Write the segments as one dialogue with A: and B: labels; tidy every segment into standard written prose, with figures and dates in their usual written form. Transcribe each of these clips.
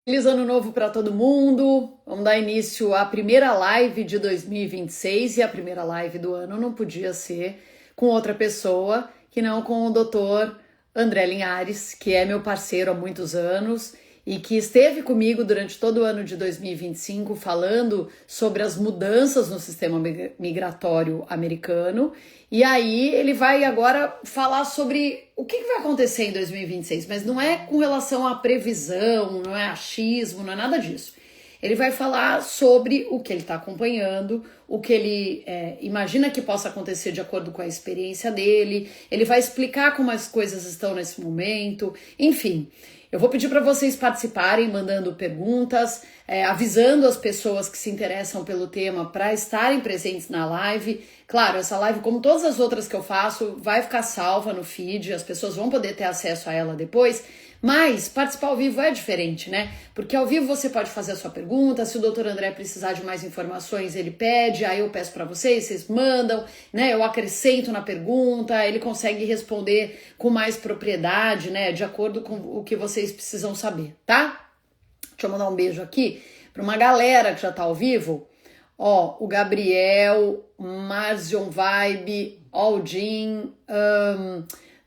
A: Feliz ano novo para todo mundo. Vamos dar início à primeira live de 2026 e a primeira live do ano não podia ser com outra pessoa que não com o doutor André Linhares, que é meu parceiro há muitos anos e que esteve comigo durante todo o ano de 2025 falando sobre as mudanças no sistema migratório americano. E aí ele vai agora falar sobre o que vai acontecer em 2026, mas não é com relação à previsão, não é achismo, não é nada disso. Ele vai falar sobre o que ele está acompanhando, o que ele imagina que possa acontecer de acordo com a experiência dele. Ele vai explicar como as coisas estão nesse momento. Enfim, eu vou pedir para vocês participarem, mandando perguntas, avisando as pessoas que se interessam pelo tema para estarem presentes na live. Claro, essa live, como todas as outras que eu faço, vai ficar salva no feed, as pessoas vão poder ter acesso a ela depois. Mas participar ao vivo é diferente, né? Porque ao vivo você pode fazer a sua pergunta, se o doutor André precisar de mais informações, ele pede, aí eu peço para vocês, vocês mandam, né? Eu acrescento na pergunta, ele consegue responder com mais propriedade, né? De acordo com o que vocês precisam saber, tá? Deixa eu mandar um beijo aqui para uma galera que já tá ao vivo. Ó, o Gabriel, Marzion Vibe, Aldin,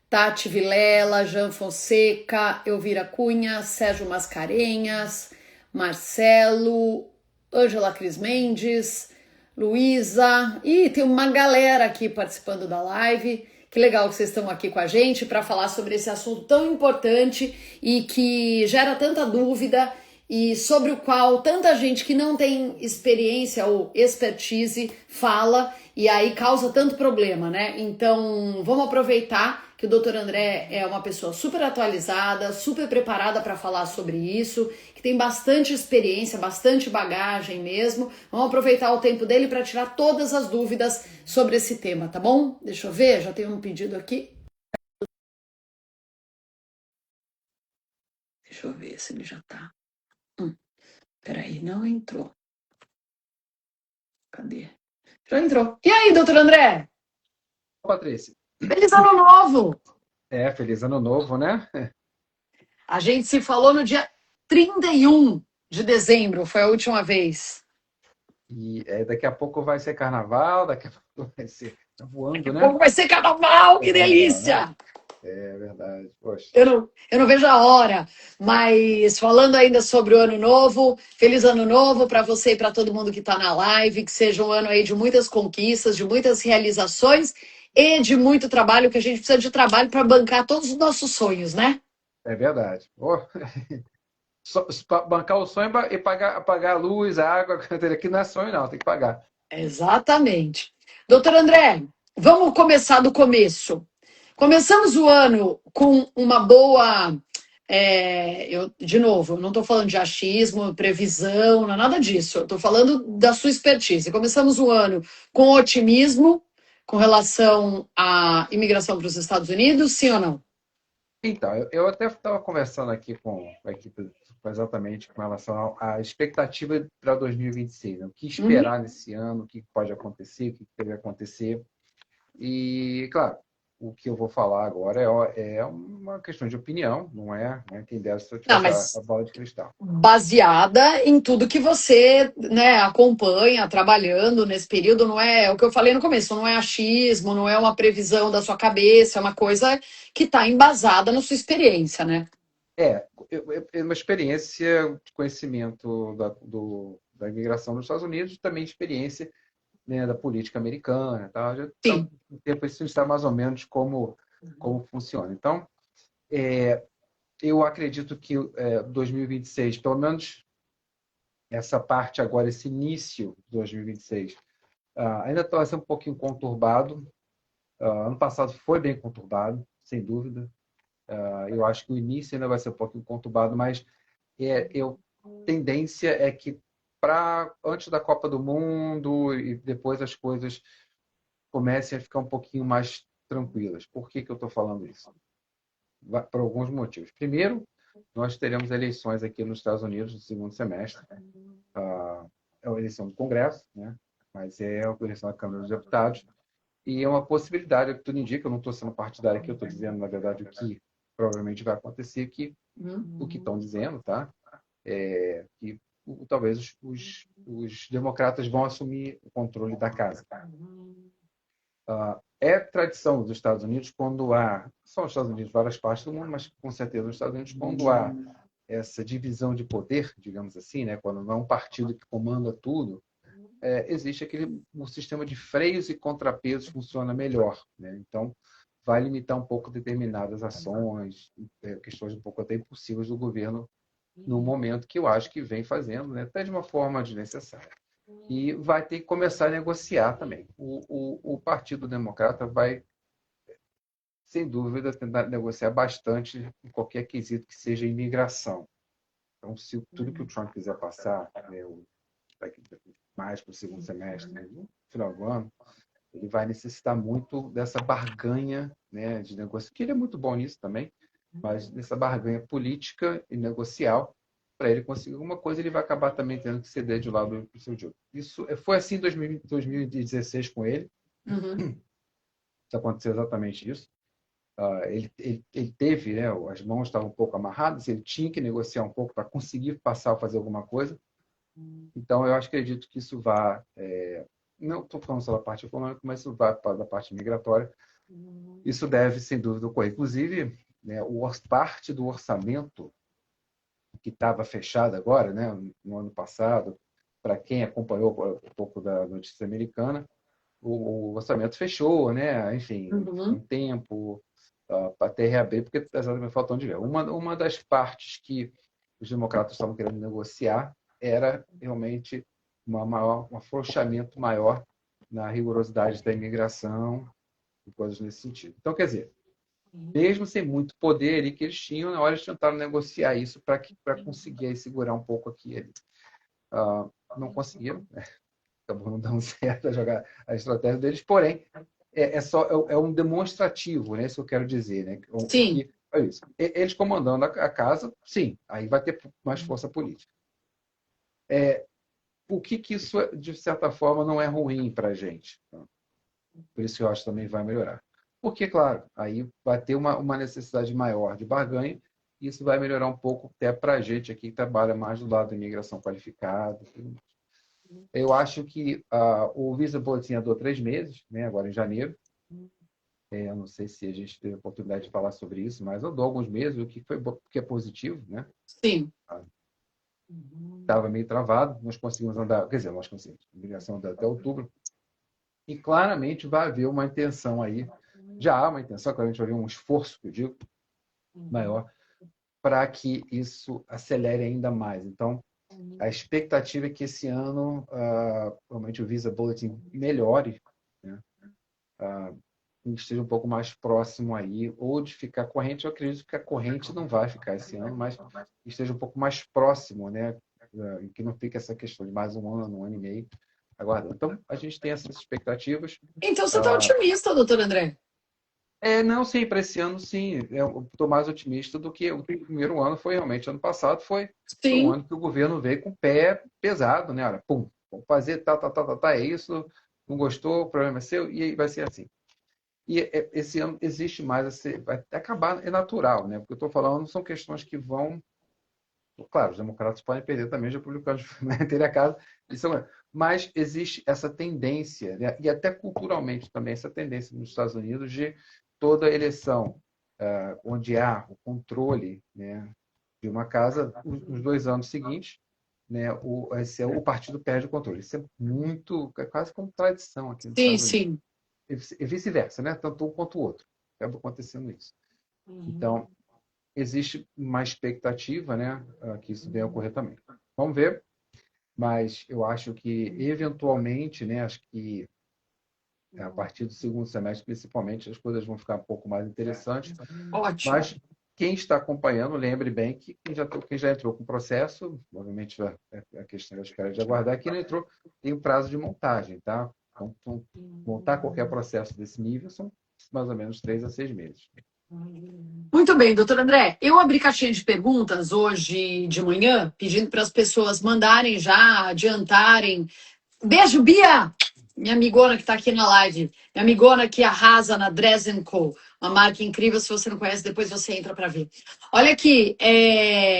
A: Tati Vilela, Jean Fonseca, Elvira Cunha, Sérgio Mascarenhas, Marcelo, Ângela Cris Mendes, Luísa. E tem uma galera aqui participando da live. Que legal que vocês estão aqui com a gente para falar sobre esse assunto tão importante e que gera tanta dúvida e sobre o qual tanta gente que não tem experiência ou expertise fala e aí causa tanto problema, né? Então, vamos aproveitar que o doutor André é uma pessoa super atualizada, super preparada para falar sobre isso, que tem bastante experiência, bastante bagagem mesmo. Vamos aproveitar o tempo dele para tirar todas as dúvidas sobre esse tema, tá bom? Deixa eu ver, já tem um pedido aqui. Deixa eu ver se ele já tá. Peraí, não entrou. Cadê? Já entrou. E aí, doutor André?
B: Patrícia.
A: Feliz ano novo!
B: Feliz ano novo, né?
A: A gente se falou no dia 31 de dezembro, foi a última vez.
B: E daqui a pouco vai ser carnaval, daqui a pouco vai ser. Tá
A: Daqui
B: voando,
A: a
B: né?
A: pouco vai ser carnaval, que
B: Carnaval, né?
A: delícia!
B: É verdade. Poxa.
A: Eu não vejo a hora, mas falando ainda sobre o ano novo, feliz ano novo para você e para todo mundo que está na live, que seja um ano aí de muitas conquistas, de muitas realizações e de muito trabalho, que a gente precisa de trabalho para bancar todos os nossos sonhos, né?
B: É verdade. Bancar o sonho e pagar a luz, a água, aqui não é sonho, não, tem que pagar.
A: Exatamente. Doutor André, vamos começar do começo. Começamos o ano com uma boa. De novo, eu não estou falando de achismo, previsão, não é nada disso. Eu estou falando da sua expertise. Começamos o ano com otimismo com relação à imigração para os Estados Unidos, sim ou não?
B: Então, eu até estava conversando aqui com a equipe exatamente com relação à expectativa para 2026, né? O que
A: Uhum.
B: esperar nesse ano, o que pode acontecer, o que deve acontecer. E, claro, o que eu vou falar agora é uma questão de opinião, não é quem dera se eu
A: Não,
B: tivesse a
A: mas
B: bola de cristal.
A: baseada em tudo que você, né, acompanha trabalhando nesse período, não é o que eu falei no começo, não é achismo, não é uma previsão da sua cabeça, é uma coisa que está embasada na sua experiência, né?
B: É uma experiência de conhecimento da imigração dos Estados Unidos, também experiência, né, da política americana, tá? Já tá,
A: Sim.
B: um tempo isso está mais ou menos como funciona. Então, eu acredito que 2026, pelo menos essa parte agora, esse início de 2026, ainda vai ser um pouquinho conturbado. Ano passado foi bem conturbado, sem dúvida. Eu acho que o início ainda vai ser um pouquinho conturbado, mas tendência é que antes da Copa do Mundo e depois as coisas comecem a ficar um pouquinho mais tranquilas. Por que eu estou falando isso? Por alguns motivos. Primeiro, nós teremos eleições aqui nos Estados Unidos no segundo semestre. É uma eleição do Congresso, né? Mas é a eleição da Câmara dos Deputados. E é uma possibilidade, que tudo indica, eu não estou sendo partidário aqui, eu estou dizendo, na verdade, o que provavelmente vai acontecer, o que estão dizendo, tá? que talvez os democratas vão assumir o controle da casa. É tradição dos Estados Unidos quando há, só os Estados Unidos, várias partes do mundo, mas com certeza nos Estados Unidos, quando há essa divisão de poder, digamos assim, né, quando não é um partido que comanda tudo, existe um sistema de freios e contrapesos funciona melhor, né? Então, vai limitar um pouco determinadas ações, questões um pouco até impossíveis do governo no momento, que eu acho que vem fazendo, né, até de uma forma desnecessária. E vai ter que começar a negociar também. O Partido Democrata vai, sem dúvida, tentar negociar bastante em qualquer quesito que seja imigração. Então, se tudo que o Trump quiser passar, né, mais para o segundo semestre, né, no final do ano, ele vai necessitar muito dessa barganha, né, de negócio, que ele é muito bom nisso também, mas dessa barganha política e negocial, para ele conseguir alguma coisa, ele vai acabar também tendo que ceder de um lado para o seu jogo. Isso foi assim em 2016 com ele. Aconteceu exatamente isso. Ele teve, né, as mãos estavam um pouco amarradas, ele tinha que negociar um pouco para conseguir passar ou fazer alguma coisa. Então, eu acredito que isso vai... não estou falando só da parte econômica, mas isso vai para a parte migratória. Isso deve, sem dúvida, ocorrer. Inclusive, né, parte do orçamento que estava fechado agora, né, no ano passado, para quem acompanhou um pouco da notícia americana, o orçamento fechou, né? Enfim, um tempo para até reabrir, porque exatamente faltam de ver. Uma das partes que os democratas estavam querendo negociar era realmente um afrouxamento maior na rigorosidade da imigração e coisas nesse sentido. Então, quer dizer, mesmo sem muito poder ali que eles tinham, na hora eles tentaram negociar isso para conseguir aí, segurar um pouco aqui. Não conseguiram, né? Acabou não dando certo a jogar a estratégia deles, porém, é um demonstrativo, né? Isso que eu quero dizer, né?
A: Sim.
B: Olha isso. Eles comandando a casa, sim, aí vai ter mais força política. O que isso, de certa forma, não é ruim para a gente? Por isso que eu acho que também vai melhorar. Porque, claro, aí vai ter uma necessidade maior de barganha, e isso vai melhorar um pouco até para a gente aqui que trabalha mais do lado da imigração qualificada. Eu acho que o Visa Bulletin andou 3 meses, né, agora em janeiro. Eu não sei se a gente teve a oportunidade de falar sobre isso, mas andou alguns meses, o que é positivo, né?
A: Sim.
B: Estava meio travado, nós conseguimos andar, quer dizer, nós conseguimos, a imigração andou até outubro. E claramente vai haver uma intenção aí, já há uma intenção, claramente vai haver um esforço, que eu digo, maior, para que isso acelere ainda mais. Então, a expectativa é que esse ano, realmente, o Visa Bulletin melhore, né? Esteja um pouco mais próximo aí, ou de ficar corrente. Eu acredito que a corrente não vai ficar esse ano, mas esteja um pouco mais próximo, né? Que não fique essa questão de mais um ano e meio aguardando. Então, a gente tem essas expectativas.
A: Então, você está otimista, doutor André?
B: Não, sim, para esse ano, sim. Eu estou mais otimista do que o primeiro ano foi realmente. Ano passado foi um ano que o governo veio com o pé pesado, né? Olha, pum, vamos fazer, tá, é isso, não gostou, o problema é seu, e aí vai ser assim. E esse ano existe mais, vai acabar, é natural, né? Porque eu estou falando, são questões que vão. Claro, os democratas podem perder também, os republicanos terem a casa, mas existe essa tendência, né? E até culturalmente também, essa tendência nos Estados Unidos de toda eleição onde há o controle, né, de uma casa, os 2 anos seguintes, né, o partido perde o controle. Isso é muito, quase como tradição aqui nos Estados Unidos. E vice-versa, né? Tanto um quanto o outro. Acaba acontecendo isso. Então, existe uma expectativa, né, que isso venha a ocorrer também. Vamos ver, mas eu acho que, eventualmente, né, acho que a partir do segundo semestre, principalmente, as coisas vão ficar um pouco mais interessantes.
A: Ótimo.
B: Mas quem está acompanhando, lembre bem que quem já entrou com o processo, obviamente a questão da espera de aguardar, quem não entrou tem um prazo de montagem, tá? Então, montar qualquer processo desse nível são mais ou menos 3 a 6 meses.
A: Muito bem, doutor André. Eu abri caixinha de perguntas hoje de manhã, pedindo para as pessoas mandarem já, adiantarem. Beijo, Bia! minha amigona que está aqui na live, minha amigona que arrasa na Dress Co, uma marca incrível. Se você não conhece, depois você entra para ver. Olha aqui,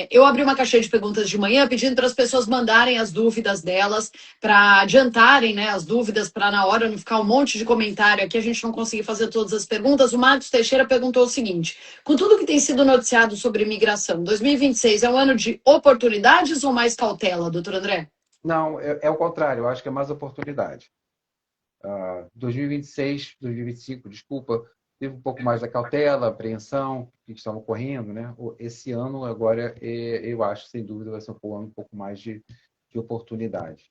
A: eu abri uma caixinha de perguntas de manhã pedindo para as pessoas mandarem as dúvidas delas, para adiantarem, né, as dúvidas, para na hora não ficar um monte de comentário aqui, a gente não conseguir fazer todas as perguntas. O Marcos Teixeira perguntou o seguinte: com tudo que tem sido noticiado sobre imigração, 2026 é um ano de oportunidades ou mais cautela, doutor André?
B: Não, é o contrário, eu acho que é mais oportunidade. 2026, 2025, desculpa, teve um pouco mais da cautela, apreensão que estão ocorrendo, né? Esse ano, agora, eu acho, sem dúvida, vai ser um ano um pouco mais de oportunidade.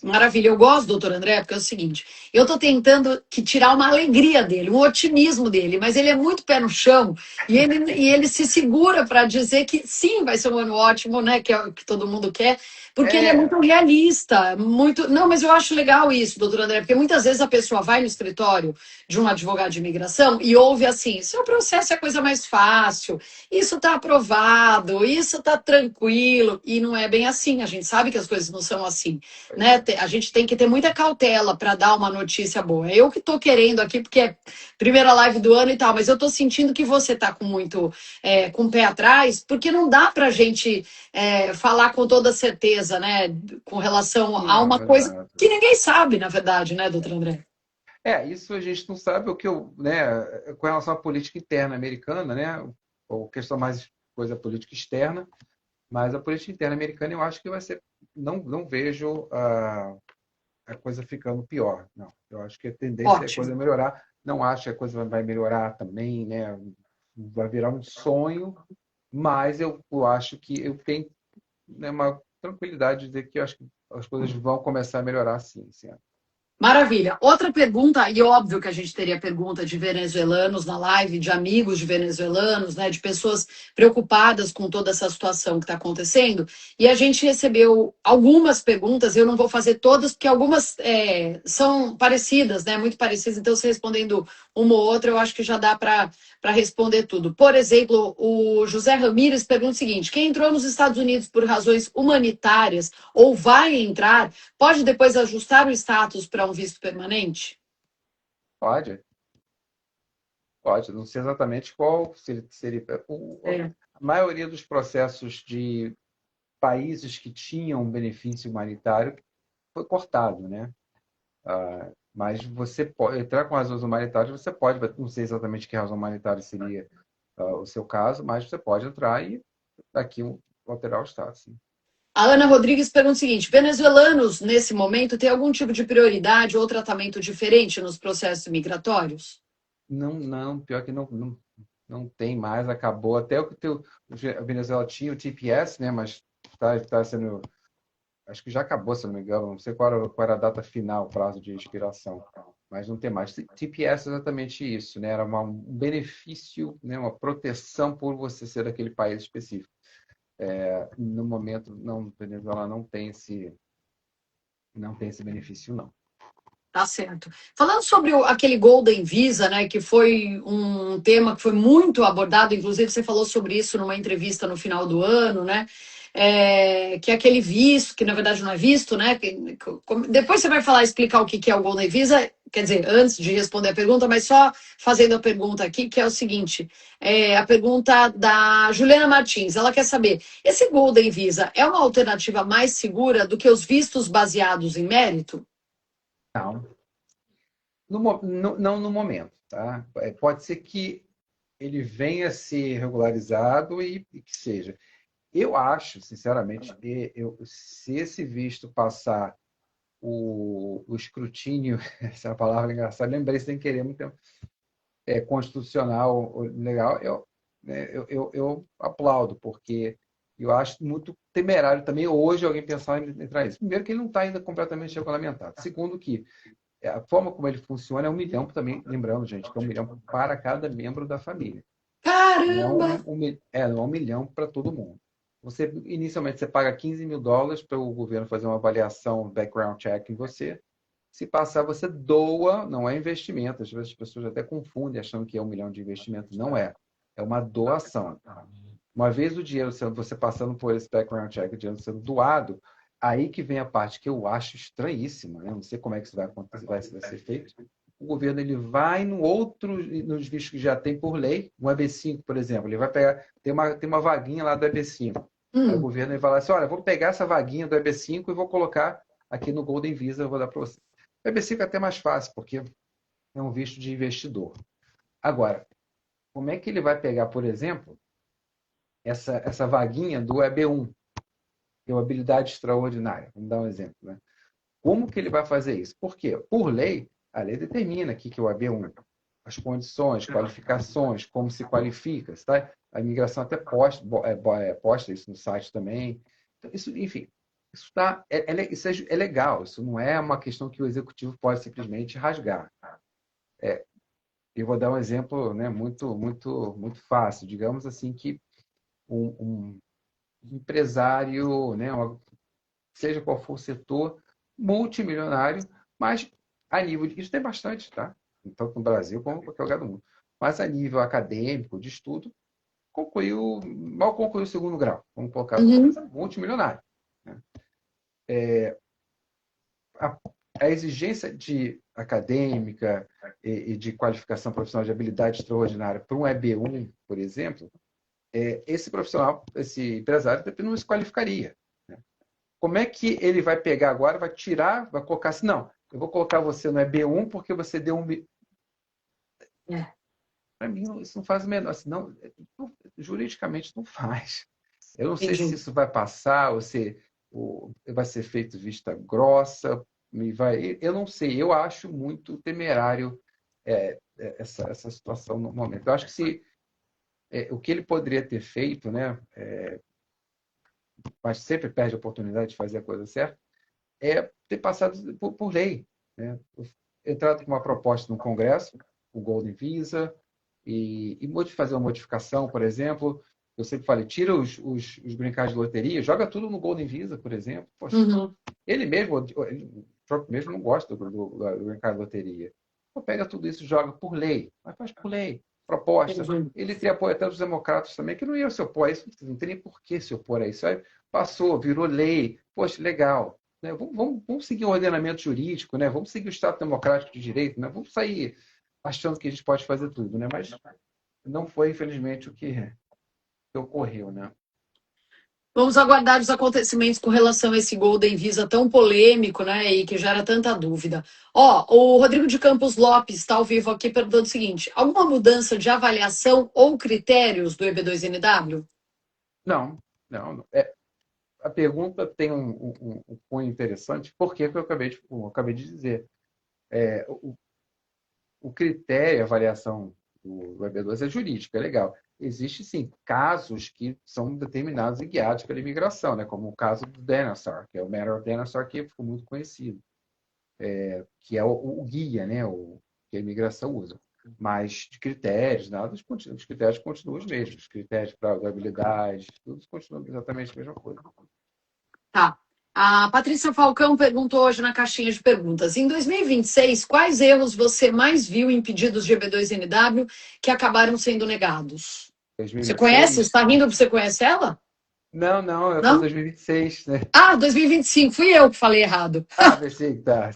A: Maravilha, eu gosto, doutor André, porque é o seguinte, eu estou tentando tirar uma alegria dele, um otimismo dele, mas ele é muito pé no chão e ele se segura para dizer que sim, vai ser um ano ótimo, né? Que é o que todo mundo quer, porque ele é
B: É,
A: muito realista, muito. Não, mas eu acho legal isso, doutor André, porque muitas vezes a pessoa vai no escritório de um advogado de imigração e ouve assim: seu processo é a coisa mais fácil, isso está aprovado, isso está tranquilo, e não é bem assim, a gente sabe que as coisas não são assim,
B: pois
A: né?
B: é.
A: A gente tem que ter muita cautela para dar uma notícia boa. Eu que estou querendo aqui, porque é primeira live do ano e tal, mas eu estou sentindo que você está com muito com o pé atrás, porque não dá para a gente falar com toda certeza, né? Com relação a uma
B: Não,
A: coisa
B: exato.
A: que ninguém sabe, na verdade, né, doutor André?
B: Isso a gente não sabe o que né, com relação à política interna americana, né, ou questão mais coisa política externa, mas a política interna americana eu acho que vai ser, não vejo a coisa ficando pior, não. Eu acho que a tendência é a coisa
A: Ótimo.
B: melhorar, não acho que a coisa vai melhorar também, né, vai virar um sonho, mas eu acho que eu tenho, né, uma tranquilidade de dizer que eu acho que as coisas vão começar a melhorar sim, sim.
A: Maravilha. Outra pergunta, e óbvio que a gente teria pergunta de venezuelanos na live, de amigos de venezuelanos, né, de pessoas preocupadas com toda essa situação que está acontecendo. E a gente recebeu algumas perguntas, eu não vou fazer todas, porque algumas são parecidas, né, muito parecidas. Então, se respondendo uma ou outra, eu acho que já dá para responder tudo. Por exemplo, o José Ramírez pergunta o seguinte: quem entrou nos Estados Unidos por razões humanitárias ou vai entrar, pode depois ajustar o status para um visto permanente?
B: Pode, pode. Não sei exatamente qual seria.
A: É.
B: A maioria dos processos de países que tinham benefício humanitário foi cortado, né? Mas você pode entrar com razões humanitárias, você pode, não sei exatamente que razão humanitária seria o seu caso, mas você pode entrar e daqui alterar o status. Sim.
A: A Ana Rodrigues pergunta o seguinte: venezuelanos, nesse momento, têm algum tipo de prioridade ou tratamento diferente nos processos migratórios?
B: Não, não, pior que não tem mais, acabou. Até o que a Venezuela tinha o TPS, né? Mas está sendo. Acho que já acabou, se não me engano. Não sei qual era a data final, o prazo de expiração. Mas não tem mais. TPS é exatamente isso, né? Era um benefício, né? Uma proteção por você ser daquele país específico. No momento, não, Venezuela não tem esse benefício, não.
A: Tá certo. Falando sobre aquele Golden Visa, né, que foi um tema que foi muito abordado, inclusive você falou sobre isso numa entrevista no final do ano, né? Que é aquele visto, que na verdade não é visto, né? Depois você vai falar, explicar o que é o Golden Visa, quer dizer, antes de responder a pergunta, mas só fazendo a pergunta aqui, que é o seguinte: a pergunta da Juliana Martins, ela quer saber: esse Golden Visa é uma alternativa mais segura do que os vistos baseados em mérito?
B: Não, não no momento, tá? Pode ser que ele venha a ser regularizado e que seja. Eu acho, sinceramente, se esse visto passar o escrutínio, essa é uma palavra engraçada, lembrei sem querer, muito tempo, constitucional, legal, eu aplaudo, porque eu acho muito temerário também hoje alguém pensar em entrar nisso. Primeiro, que ele não está ainda completamente regulamentado. Segundo, que a forma como ele funciona é 1 milhão também, lembrando, gente, que é 1 milhão para cada membro da família. Não é
A: Caramba!
B: não é 1 milhão para todo mundo. Inicialmente, você paga US$ 15.000 para o governo fazer uma avaliação, background check em você. Se passar, você doa, não é investimento. Às vezes as pessoas até confundem achando que é 1 milhão de investimento. Não é. É uma doação. Uma vez o dinheiro, você passando por esse background check, o dinheiro sendo doado, Aí que vem a parte que eu acho estranhíssima, né? Não sei como é que isso vai acontecer, vai ser feito. O governo ele vai no outro, nos vistos que já tem por lei, um EB5, por exemplo, ele vai pegar, tem uma vaguinha lá do EB5. Aí o
A: Hum,
B: governo ele vai lá assim, olha, vou pegar essa vaguinha do EB5 e vou colocar aqui no Golden Visa, eu vou dar para você. O EB5 é até mais fácil, porque é um visto de investidor. Agora, como é que ele vai pegar, por exemplo, essa vaguinha do EB1, que é uma habilidade extraordinária? Vamos dar um exemplo, né? Como que ele vai fazer isso? Por quê? Por lei, a lei determina aqui que é o AB1, as condições, qualificações, como se qualifica, tá? A imigração até posta isso no site também. Então, isso, enfim, isso é legal, isso não é uma questão que o executivo pode simplesmente rasgar. Eu vou dar um exemplo, né, muito, muito, muito fácil. Digamos assim que um empresário, né, seja qual for o setor, multimilionário, mas a nível isso tem bastante, tá? Tanto no Brasil como em qualquer lugar do mundo. Mas a nível acadêmico, de estudo, mal concluiu o segundo grau, vamos colocar assim,
A: uhum.
B: mas é multimilionário. Né? A, a exigência de acadêmica e de qualificação profissional de habilidade extraordinária para um EB1, por exemplo, esse profissional, esse empresário, não se qualificaria. Né? Como é que ele vai pegar agora, vai tirar, vai colocar assim, não, eu vou colocar você no EB1 porque você deu um.
A: É,
B: Para mim, isso não faz o menor. Assim, juridicamente não faz. Eu não sei se
A: entendi.
B: isso vai passar, ou vai ser feito vista grossa, eu não sei, eu acho muito temerário essa situação no momento. Eu acho que o que ele poderia ter feito, né, mas sempre perde a oportunidade de fazer a coisa certa, é ter passado por lei, né? Entrado com uma proposta no Congresso, o Golden Visa, fazer uma modificação, por exemplo. Eu sempre falei, tira os brincados de loteria, joga tudo no Golden Visa, por exemplo. Poxa,
A: Uhum,
B: o Trump mesmo não gosta do brincar de loteria. Pô, pega tudo isso, joga por lei, mas faz por lei, proposta.
A: entendi.
B: Ele tem apoio até dos democratas também, que não iam se opor a isso, não tem nem por que se opor a isso. Aí passou, virou lei, poxa, legal. Né? Vamos seguir o ordenamento jurídico, né? Vamos seguir o Estado Democrático de Direito, né? Vamos sair achando que a gente pode fazer tudo, né? Mas não foi, infelizmente, o que ocorreu, né?
A: Vamos aguardar os acontecimentos com relação a esse Golden Visa tão polêmico, né, e que gera tanta dúvida. Ó, o Rodrigo de Campos Lopes está ao vivo aqui perguntando o seguinte: alguma mudança de avaliação ou critérios do EB2NW?
B: Não, não. A pergunta tem um cunho interessante, porque eu acabei de dizer. É, o critério, a avaliação do EB2 é jurídica, é legal. Existem, sim, casos que são determinados e guiados pela imigração, né? Como o caso do Denasar, que é o Matter of Denasar, que ficou muito conhecido, que é o guia, né? Que a imigração usa. Mas de critérios, nada, os critérios continuam os mesmos. Os critérios para habilidade, tudo continua exatamente a mesma coisa.
A: Tá. A Patrícia Falcão perguntou hoje na caixinha de perguntas: em 2026, quais erros você mais viu em pedidos de EB2NW que acabaram sendo negados? Você conhece?
B: 2026?
A: Está rindo porque você conhece ela?
B: Não, não, eu estou em
A: Não?
B: 2026, né?
A: Ah, 2025, fui eu que falei errado.
B: Ah, pensei que tá.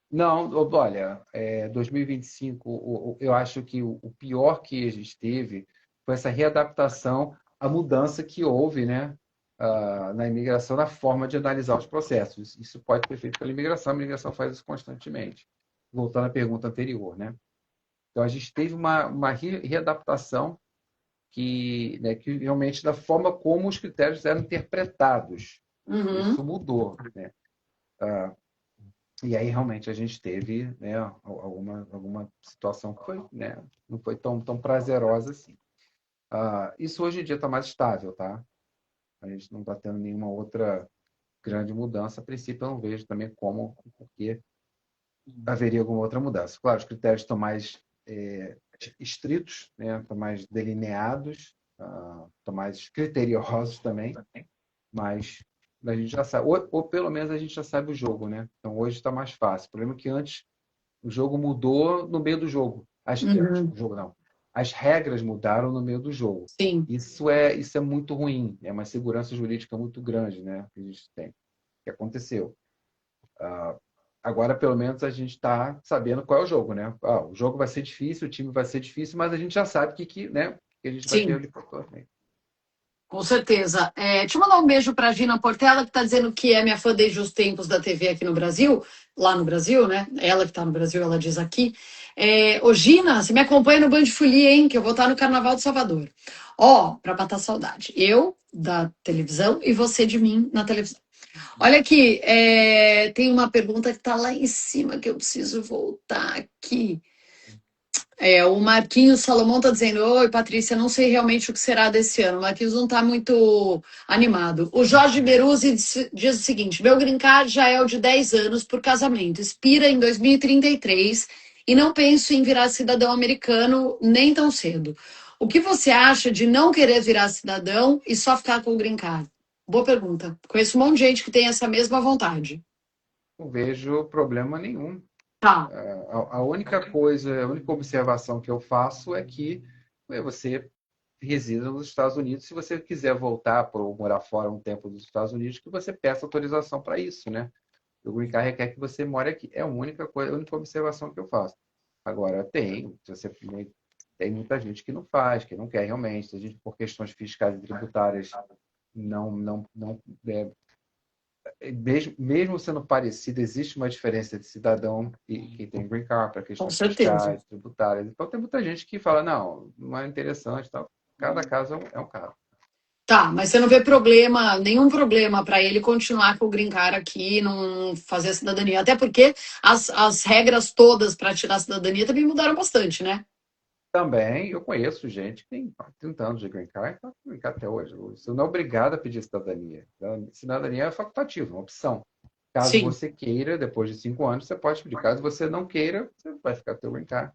B: Não, olha, 2025, eu acho que o pior que a gente teve foi essa readaptação à mudança que houve, né, na imigração, na forma de analisar os processos. Isso pode ser feito pela imigração, a imigração faz isso constantemente. Voltando à pergunta anterior, né? Então, a gente teve uma readaptação que realmente da forma como os critérios eram interpretados. Isso
A: Uhum.
B: mudou, né? E aí realmente a gente teve, né, alguma situação que foi, né, não foi tão prazerosa assim. Isso hoje em dia está mais estável, tá? A gente não está tendo nenhuma outra grande mudança. A princípio, eu não vejo também como, porque haveria alguma outra mudança. Claro, os critérios estão mais estritos, né? Estão mais delineados, estão mais criteriosos também, mas a gente já sabe, ou pelo menos a gente já sabe o jogo, né? Então hoje está mais fácil. O problema é que antes o jogo mudou no meio do jogo. O
A: Uhum.
B: jogo não. as regras mudaram no meio do jogo.
A: Sim,
B: Isso é muito ruim, é uma segurança jurídica muito grande, né, que a gente tem, que aconteceu. Agora, pelo menos, a gente está sabendo qual é o jogo, né? O jogo vai ser difícil, o time vai ser difícil, mas a gente já sabe né, que a gente vai ter
A: sim.
B: ali por torneio.
A: Com certeza. Deixa eu mandar um beijo para a Gina Portela, que está dizendo que é minha fã desde os tempos da TV aqui no Brasil, lá no Brasil, né? Ela que está no Brasil, ela diz aqui. Ô, Gina, você me acompanha no Band Folia, hein? Que eu vou estar no Carnaval de Salvador. Ó, para matar saudade. Eu da televisão e você de mim na televisão. Olha aqui, tem uma pergunta que está lá em cima que eu preciso voltar aqui. O Marquinhos Salomão está dizendo: Oi, Patrícia, não sei realmente o que será desse ano. O Marquinhos não está muito animado. O Jorge Beruzzi diz o seguinte: Meu green card já é o de 10 anos por casamento, expira em 2033 e não penso em virar cidadão americano nem tão cedo. O que você acha de não querer virar cidadão e só ficar com o green card? Boa pergunta. Conheço um monte de gente que tem essa mesma vontade.
B: Não vejo problema nenhum.
A: Tá,
B: A única coisa, a única observação que eu faço é que você resida nos Estados Unidos. Se você quiser voltar para morar fora um tempo dos Estados Unidos, que você peça autorização para isso, né? O Green Card requer que você more aqui. É a única coisa, a única observação que eu faço. Agora, tem muita gente que não faz, que não quer realmente. A gente, por questões fiscais e tributárias, não mesmo sendo parecido, existe uma diferença de cidadão e quem tem green card para
A: com
B: questões
A: certeza.
B: fiscais, tributárias. Então, tem muita gente que fala, não é interessante. Tal. Cada caso é um caso.
A: Tá, mas você não vê problema, nenhum problema para ele continuar com o green card aqui, não fazer a cidadania. Até porque as regras todas para tirar a cidadania também mudaram bastante, né?
B: Também eu conheço gente que tem 30 anos de green card e está com green card até hoje. Você não é obrigado a pedir cidadania. Então, cidadania é facultativa, uma opção. Caso
A: Sim.
B: você queira, depois de 5 anos, você pode pedir. Caso você não queira, você vai ficar com o green card.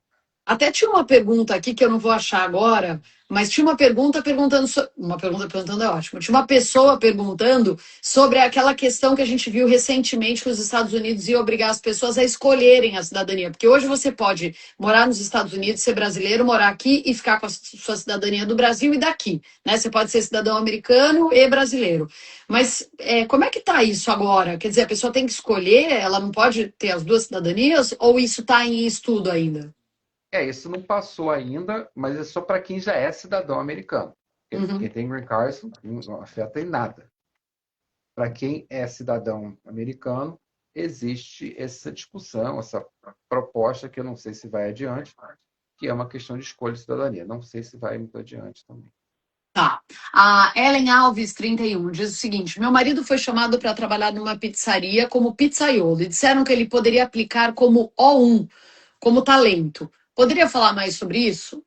A: Até tinha uma pergunta aqui que eu não vou achar agora, mas tinha uma pergunta perguntando. Uma pergunta perguntando é ótimo. Tinha uma pessoa perguntando sobre aquela questão que a gente viu recentemente que os Estados Unidos iam obrigar as pessoas a escolherem a cidadania. Porque hoje você pode morar nos Estados Unidos, ser brasileiro, morar aqui e ficar com a sua cidadania do Brasil e daqui. Né? Você pode ser cidadão americano e brasileiro. Mas como é que está isso agora? Quer dizer, a pessoa tem que escolher, ela não pode ter as duas cidadanias, ou isso está em estudo ainda?
B: Isso não passou ainda, mas é só para quem já é cidadão americano. Quem
A: Uhum.
B: tem green card isso não afeta em nada. Para quem é cidadão americano, existe essa discussão, essa proposta que eu não sei se vai adiante, que é uma questão de escolha de cidadania. Não sei se vai muito adiante também.
A: Tá. A Ellen Alves, 31, diz o seguinte: Meu marido foi chamado para trabalhar numa pizzaria como pizzaiolo e disseram que ele poderia aplicar como O1, como talento. Poderia falar mais sobre isso?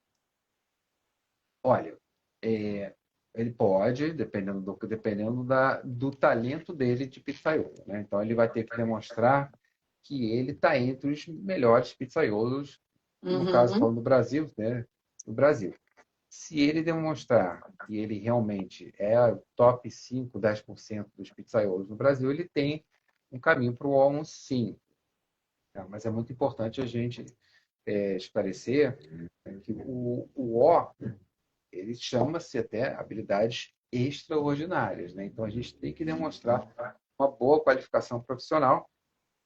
B: Olha, ele pode, dependendo do talento dele de pizzaiolo, né? Então ele vai ter que demonstrar que ele está entre os melhores pizzaiolos, no caso
A: Uhum.
B: falando do Brasil, né? Do Brasil. Se ele demonstrar que ele realmente é o top 5, 10% dos pizzaiolos no Brasil, ele tem um caminho para o O1 sim. Tá? Mas é muito importante a gente esclarecer que o O ele chama-se até habilidades extraordinárias, né? Então a gente tem que demonstrar uma boa qualificação profissional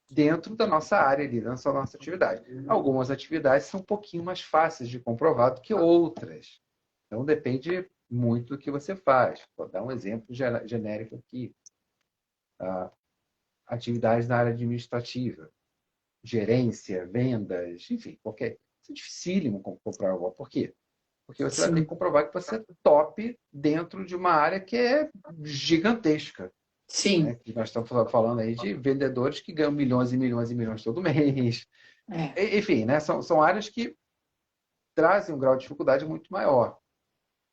B: dentro da nossa área ali, dentro da nossa atividade. Algumas atividades são um pouquinho mais fáceis de comprovar do que outras. Então depende muito do que você faz. Vou dar um exemplo genérico aqui. Atividades na área administrativa, gerência, vendas, enfim, qualquer. Isso é dificílimo comprovar. Por quê? Porque você vai ter que
A: Sim,
B: comprovar que você é top dentro de uma área que é gigantesca.
A: sim.
B: Né? Que nós estamos falando aí de vendedores que ganham milhões e milhões e milhões todo mês.
A: É.
B: Enfim, né? São áreas que trazem um grau de dificuldade muito maior.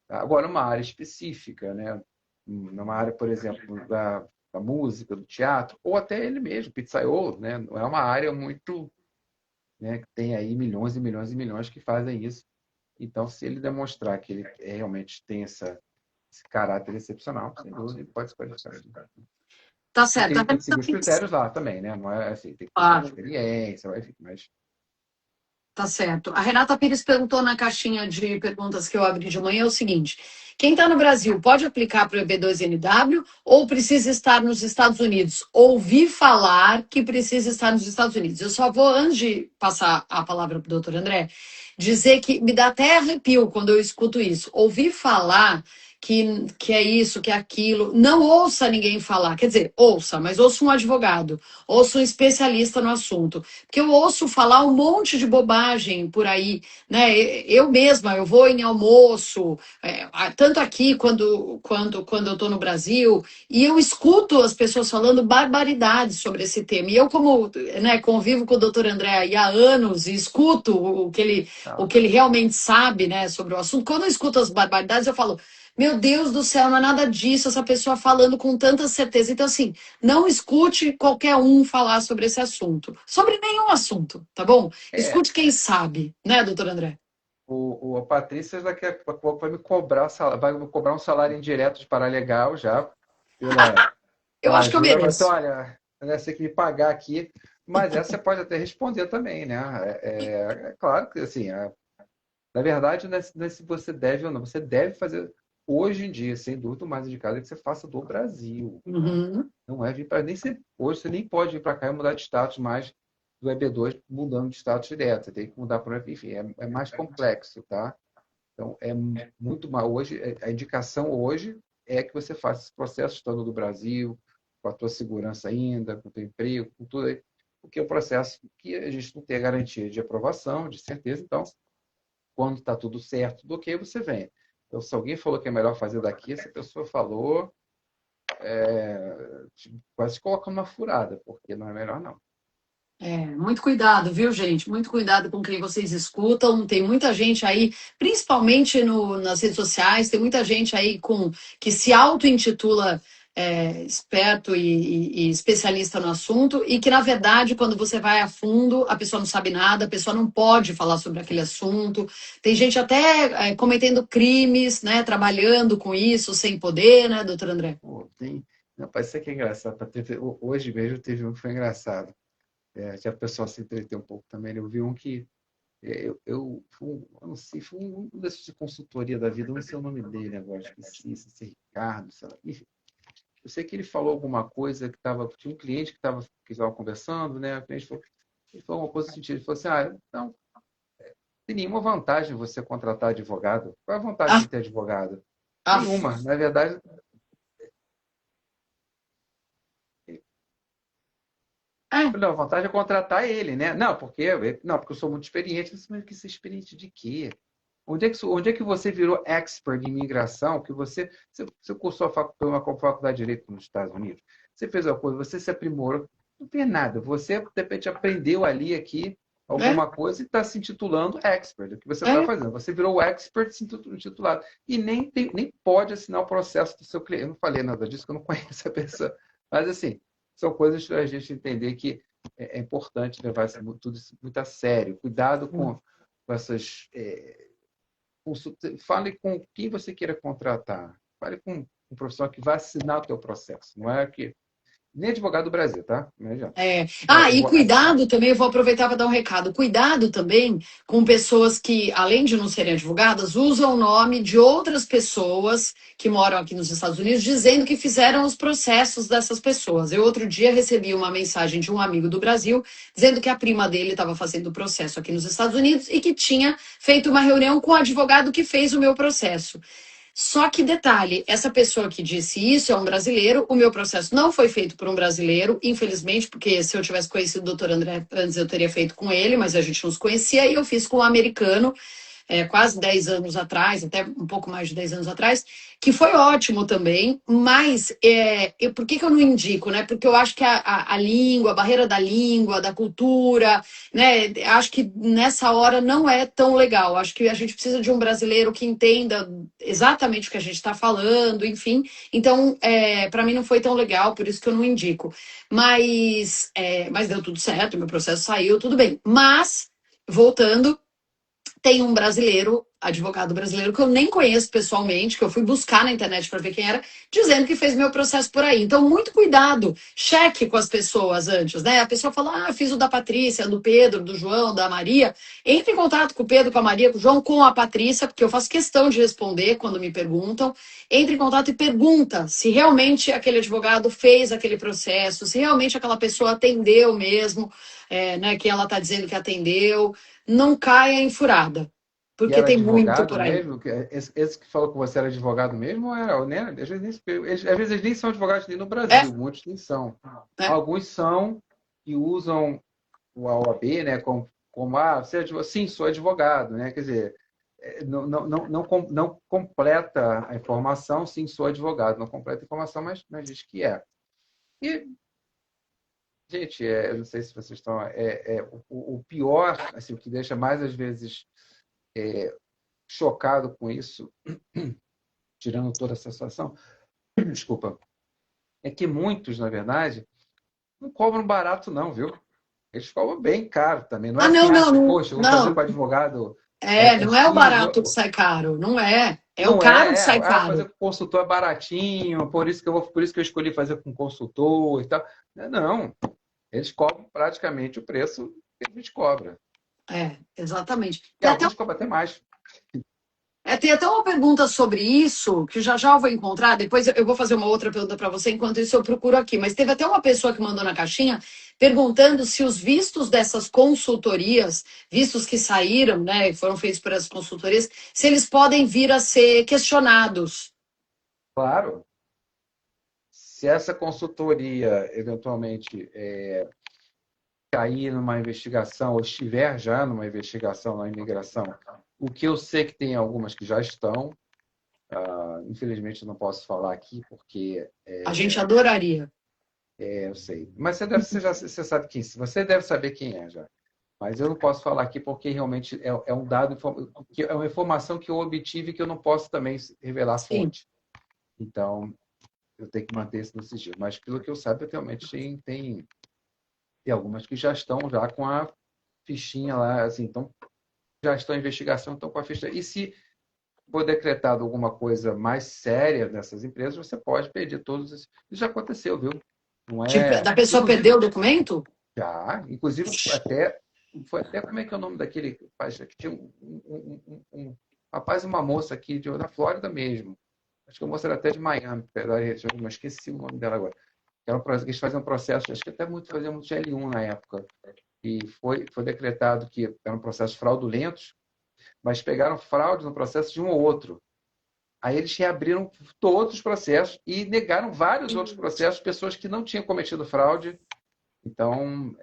B: Tá? Agora, uma área específica, né? Numa área, por exemplo, da música, do teatro, ou até ele mesmo, pizzaiolo, né? Não é uma área muito, né, que tem aí milhões e milhões e milhões que fazem isso. Então, se ele demonstrar que ele realmente tem esse caráter excepcional, sem dúvida, ele pode se qualificar.
A: Tá
B: E
A: certo.
B: tem,
A: Até
B: tem que seguir
A: pela
B: os critérios lá também, né? Não é assim, tem que ter
A: pizza.
B: experiência, enfim, mas
A: Tá certo. A Renata Pires perguntou na caixinha de perguntas que eu abri de manhã o seguinte: quem está no Brasil pode aplicar para o EB2NW ou precisa estar nos Estados Unidos? Ouvi falar que precisa estar nos Estados Unidos. Eu só vou, antes de passar a palavra para o doutor André, dizer que me dá até arrepio quando eu escuto isso. Ouvi falar que é isso, que é aquilo. Não ouça ninguém falar. Quer dizer, ouça, mas ouça um advogado, ouça um especialista no assunto. Porque eu ouço falar um monte de bobagem por aí, né? Eu mesma, eu vou em almoço, tanto aqui quando eu estou no Brasil, e eu escuto as pessoas falando barbaridades sobre esse tema. E eu, como né, convivo com o doutor André aí há anos e escuto o
B: Não,
A: que ele realmente sabe né, sobre o assunto, quando eu escuto as barbaridades, eu falo. Meu Deus do céu, não é nada disso, essa pessoa falando com tanta certeza. Então, assim, não escute qualquer um falar sobre esse assunto. Sobre nenhum assunto, tá bom?
B: é,
A: Escute quem sabe, né, doutor André?
B: a Patrícia daqui a pouco vai me cobrar, vai me cobrar um salário indireto de paralegal já
A: Eu
B: pela
A: acho que eu
B: ajuda. Ela vai assim,
A: mereço.
B: olha, você tem que me pagar aqui. Mas essa você pode até responder também, né? É claro que, assim, na verdade, não é se você deve ou não. Você deve fazer, hoje em dia, sem dúvida, o mais indicado é que você faça do Brasil, tá?
A: Uhum.
B: Não é vir para nem ser, hoje você nem pode vir para cá e mudar de status mais do EB2 mudando de status direto. Você tem que mudar para o EB, enfim, é mais complexo, tá? Então é muito mal. Hoje, a indicação hoje é que você faça esse processo estando no Brasil, com a tua segurança ainda, com o teu emprego, com tudo aí, porque é um processo que a gente não tem a garantia de aprovação, de certeza. Então, quando está tudo certo, tudo ok, você vem. Então, se alguém falou que é melhor fazer daqui, essa pessoa falou, quase te coloca numa furada, porque não é melhor não.
A: Muito cuidado, viu, gente? Muito cuidado com quem vocês escutam. Tem muita gente aí, principalmente nas redes sociais, tem muita gente aí que se auto-intitula esperto e especialista no assunto, e que, na verdade, quando você vai a fundo, a pessoa não sabe nada, a pessoa não pode falar sobre aquele assunto. Tem gente até cometendo crimes, né? Trabalhando com isso, sem poder, né, doutor André?
B: Pô, Rapaz, isso aqui é engraçado. Hoje mesmo teve um que foi engraçado. Que a pessoa se entreteu um pouco também. Eu vi um que eu não sei, foi um desses de consultoria da vida, eu não sei o nome dele agora, esqueci, se é Ricardo, sei lá. Enfim, eu sei que ele falou alguma coisa tinha um cliente que estava conversando, né? O cliente falou, ele falou alguma coisa no sentido, ele falou assim, não tem nenhuma vantagem você contratar advogado. Qual é a vantagem
A: Ah,
B: de ter advogado?
A: ah,
B: Nenhuma. Na verdade,
A: é,
B: não, a vantagem é contratar ele, né? Não, porque eu sou muito experiente. Mas que ser experiente de quê? Onde é que você virou expert em imigração? Você cursou uma faculdade de Direito nos Estados Unidos? Você fez uma coisa, você se aprimorou. Não tem nada. Você, de repente, aprendeu ali, aqui,
A: é,
B: alguma coisa e está se intitulando expert. O que você está
A: é.
B: fazendo? Você virou o expert se intitulado. E nem pode assinar o processo do seu cliente. Eu não falei nada disso, que eu não conheço a pessoa. Mas, assim, são coisas para a gente entender que é importante levar tudo isso muito a sério. Cuidado com essas fale com quem você queira contratar. Fale com um profissional que vai assinar o teu processo. Não é que nem advogado do Brasil, tá? Não adianta.
A: E cuidado também, eu vou aproveitar para dar um recado. Cuidado também com pessoas que, além de não serem advogadas, usam o nome de outras pessoas que moram aqui nos Estados Unidos, dizendo que fizeram os processos dessas pessoas. Eu outro dia recebi uma mensagem de um amigo do Brasil dizendo que a prima dele estava fazendo o processo aqui nos Estados Unidos e que tinha feito uma reunião com o advogado que fez o meu processo. Só que detalhe, essa pessoa que disse isso é um brasileiro. O meu processo não foi feito por um brasileiro, infelizmente, porque se eu tivesse conhecido o doutor André antes, eu teria feito com ele, mas a gente não se conhecia e eu fiz com um americano quase 10 anos atrás, até um pouco mais de 10 anos atrás, que foi ótimo também, mas por que eu não indico, né? Porque eu acho que a língua, a barreira da língua, da cultura, né? Acho que nessa hora não é tão legal. Acho que a gente precisa de um brasileiro que entenda exatamente o que a gente está falando, enfim. Então, para mim não foi tão legal, por isso que eu não indico. Mas deu tudo certo, meu processo saiu, tudo bem. Mas, voltando, tem um brasileiro advogado brasileiro que eu nem conheço pessoalmente, que eu fui buscar na internet para ver quem era, dizendo que fez meu processo por aí. Então, muito cuidado, cheque com as pessoas antes, né? A pessoa fala, fiz o da Patrícia, do Pedro, do João, da Maria. Entre em contato com o Pedro, com a Maria, com o João, com a Patrícia, porque eu faço questão de responder quando me perguntam. Entre em contato e pergunta se realmente aquele advogado fez aquele processo, se realmente aquela pessoa atendeu mesmo, né, que ela está dizendo que atendeu. Não caia em furada.
B: E
A: Porque
B: era
A: tem muito
B: advogado
A: por aí.
B: mesmo? Esse que falou que você era advogado mesmo, ou era, né? Às vezes eles nem são advogados nem no
A: É,
B: Brasil, muitos nem são.
A: é.
B: Alguns são e usam o OAB, né, como você é advogado? Sim, sou advogado, né? Quer dizer, não completa a informação, sim, sou advogado. Não completa a informação, mas diz que é. E, gente, eu não sei se vocês estão. O pior, assim, o que deixa mais às vezes chocado com isso, tirando toda essa situação, desculpa, é que muitos, na verdade, não cobram barato, não, viu? Eles cobram bem caro também. Não é
A: Ah,
B: assim,
A: não, não, não,
B: poxa, eu vou fazer com
A: não.
B: advogado
A: Não é o
B: X,
A: barato que sai caro. Não é. É o
B: não
A: caro que sai
B: fazer
A: caro.
B: com consultor é baratinho, por isso que eu escolhi fazer com consultor e tal. Não, eles cobram praticamente o preço que a gente cobra.
A: Exatamente.
B: E alguns cobram até mais.
A: Tem até uma pergunta sobre isso, que já já eu vou encontrar. Depois eu vou fazer uma outra pergunta para você, enquanto isso eu procuro aqui. Mas teve até uma pessoa que mandou na caixinha perguntando se os vistos dessas consultorias, vistos que saíram, né, e foram feitos por essas consultorias, se eles podem vir a ser questionados.
B: Claro, se essa consultoria eventualmente cair numa investigação, ou estiver já numa investigação na imigração, o que eu sei que tem algumas que já estão, infelizmente eu não posso falar aqui porque
A: A gente adoraria.
B: eu sei. Mas você sabe quem, você deve saber quem é já. Mas eu não posso falar aqui porque realmente é um dado, que é uma informação que eu obtive que eu não posso também revelar a
A: Sim.
B: fonte. Então, eu tenho que manter isso no sigilo. Mas pelo que eu saiba, realmente tem algumas que já estão já com a fichinha lá, assim, então já estão em investigação, estão com a ficha. E se for decretado alguma coisa mais séria nessas empresas, você pode pedir todos esses. Isso já aconteceu, viu? Não
A: Tipo,
B: é.
A: da pessoa perder
B: Inclusive,
A: o documento?
B: já, inclusive foi até como é que é o nome daquele rapaz que tinha um rapaz e uma moça aqui da Flórida mesmo. Acho que a moça era até de Miami, mas esqueci o nome dela agora. Eles faziam um processo, acho que até faziam muito L1 na época. E foi decretado que eram processos fraudulentos, mas pegaram fraude no processo de um ou outro. Aí eles reabriram todos os processos e negaram vários outros processos, pessoas que não tinham cometido fraude. Então,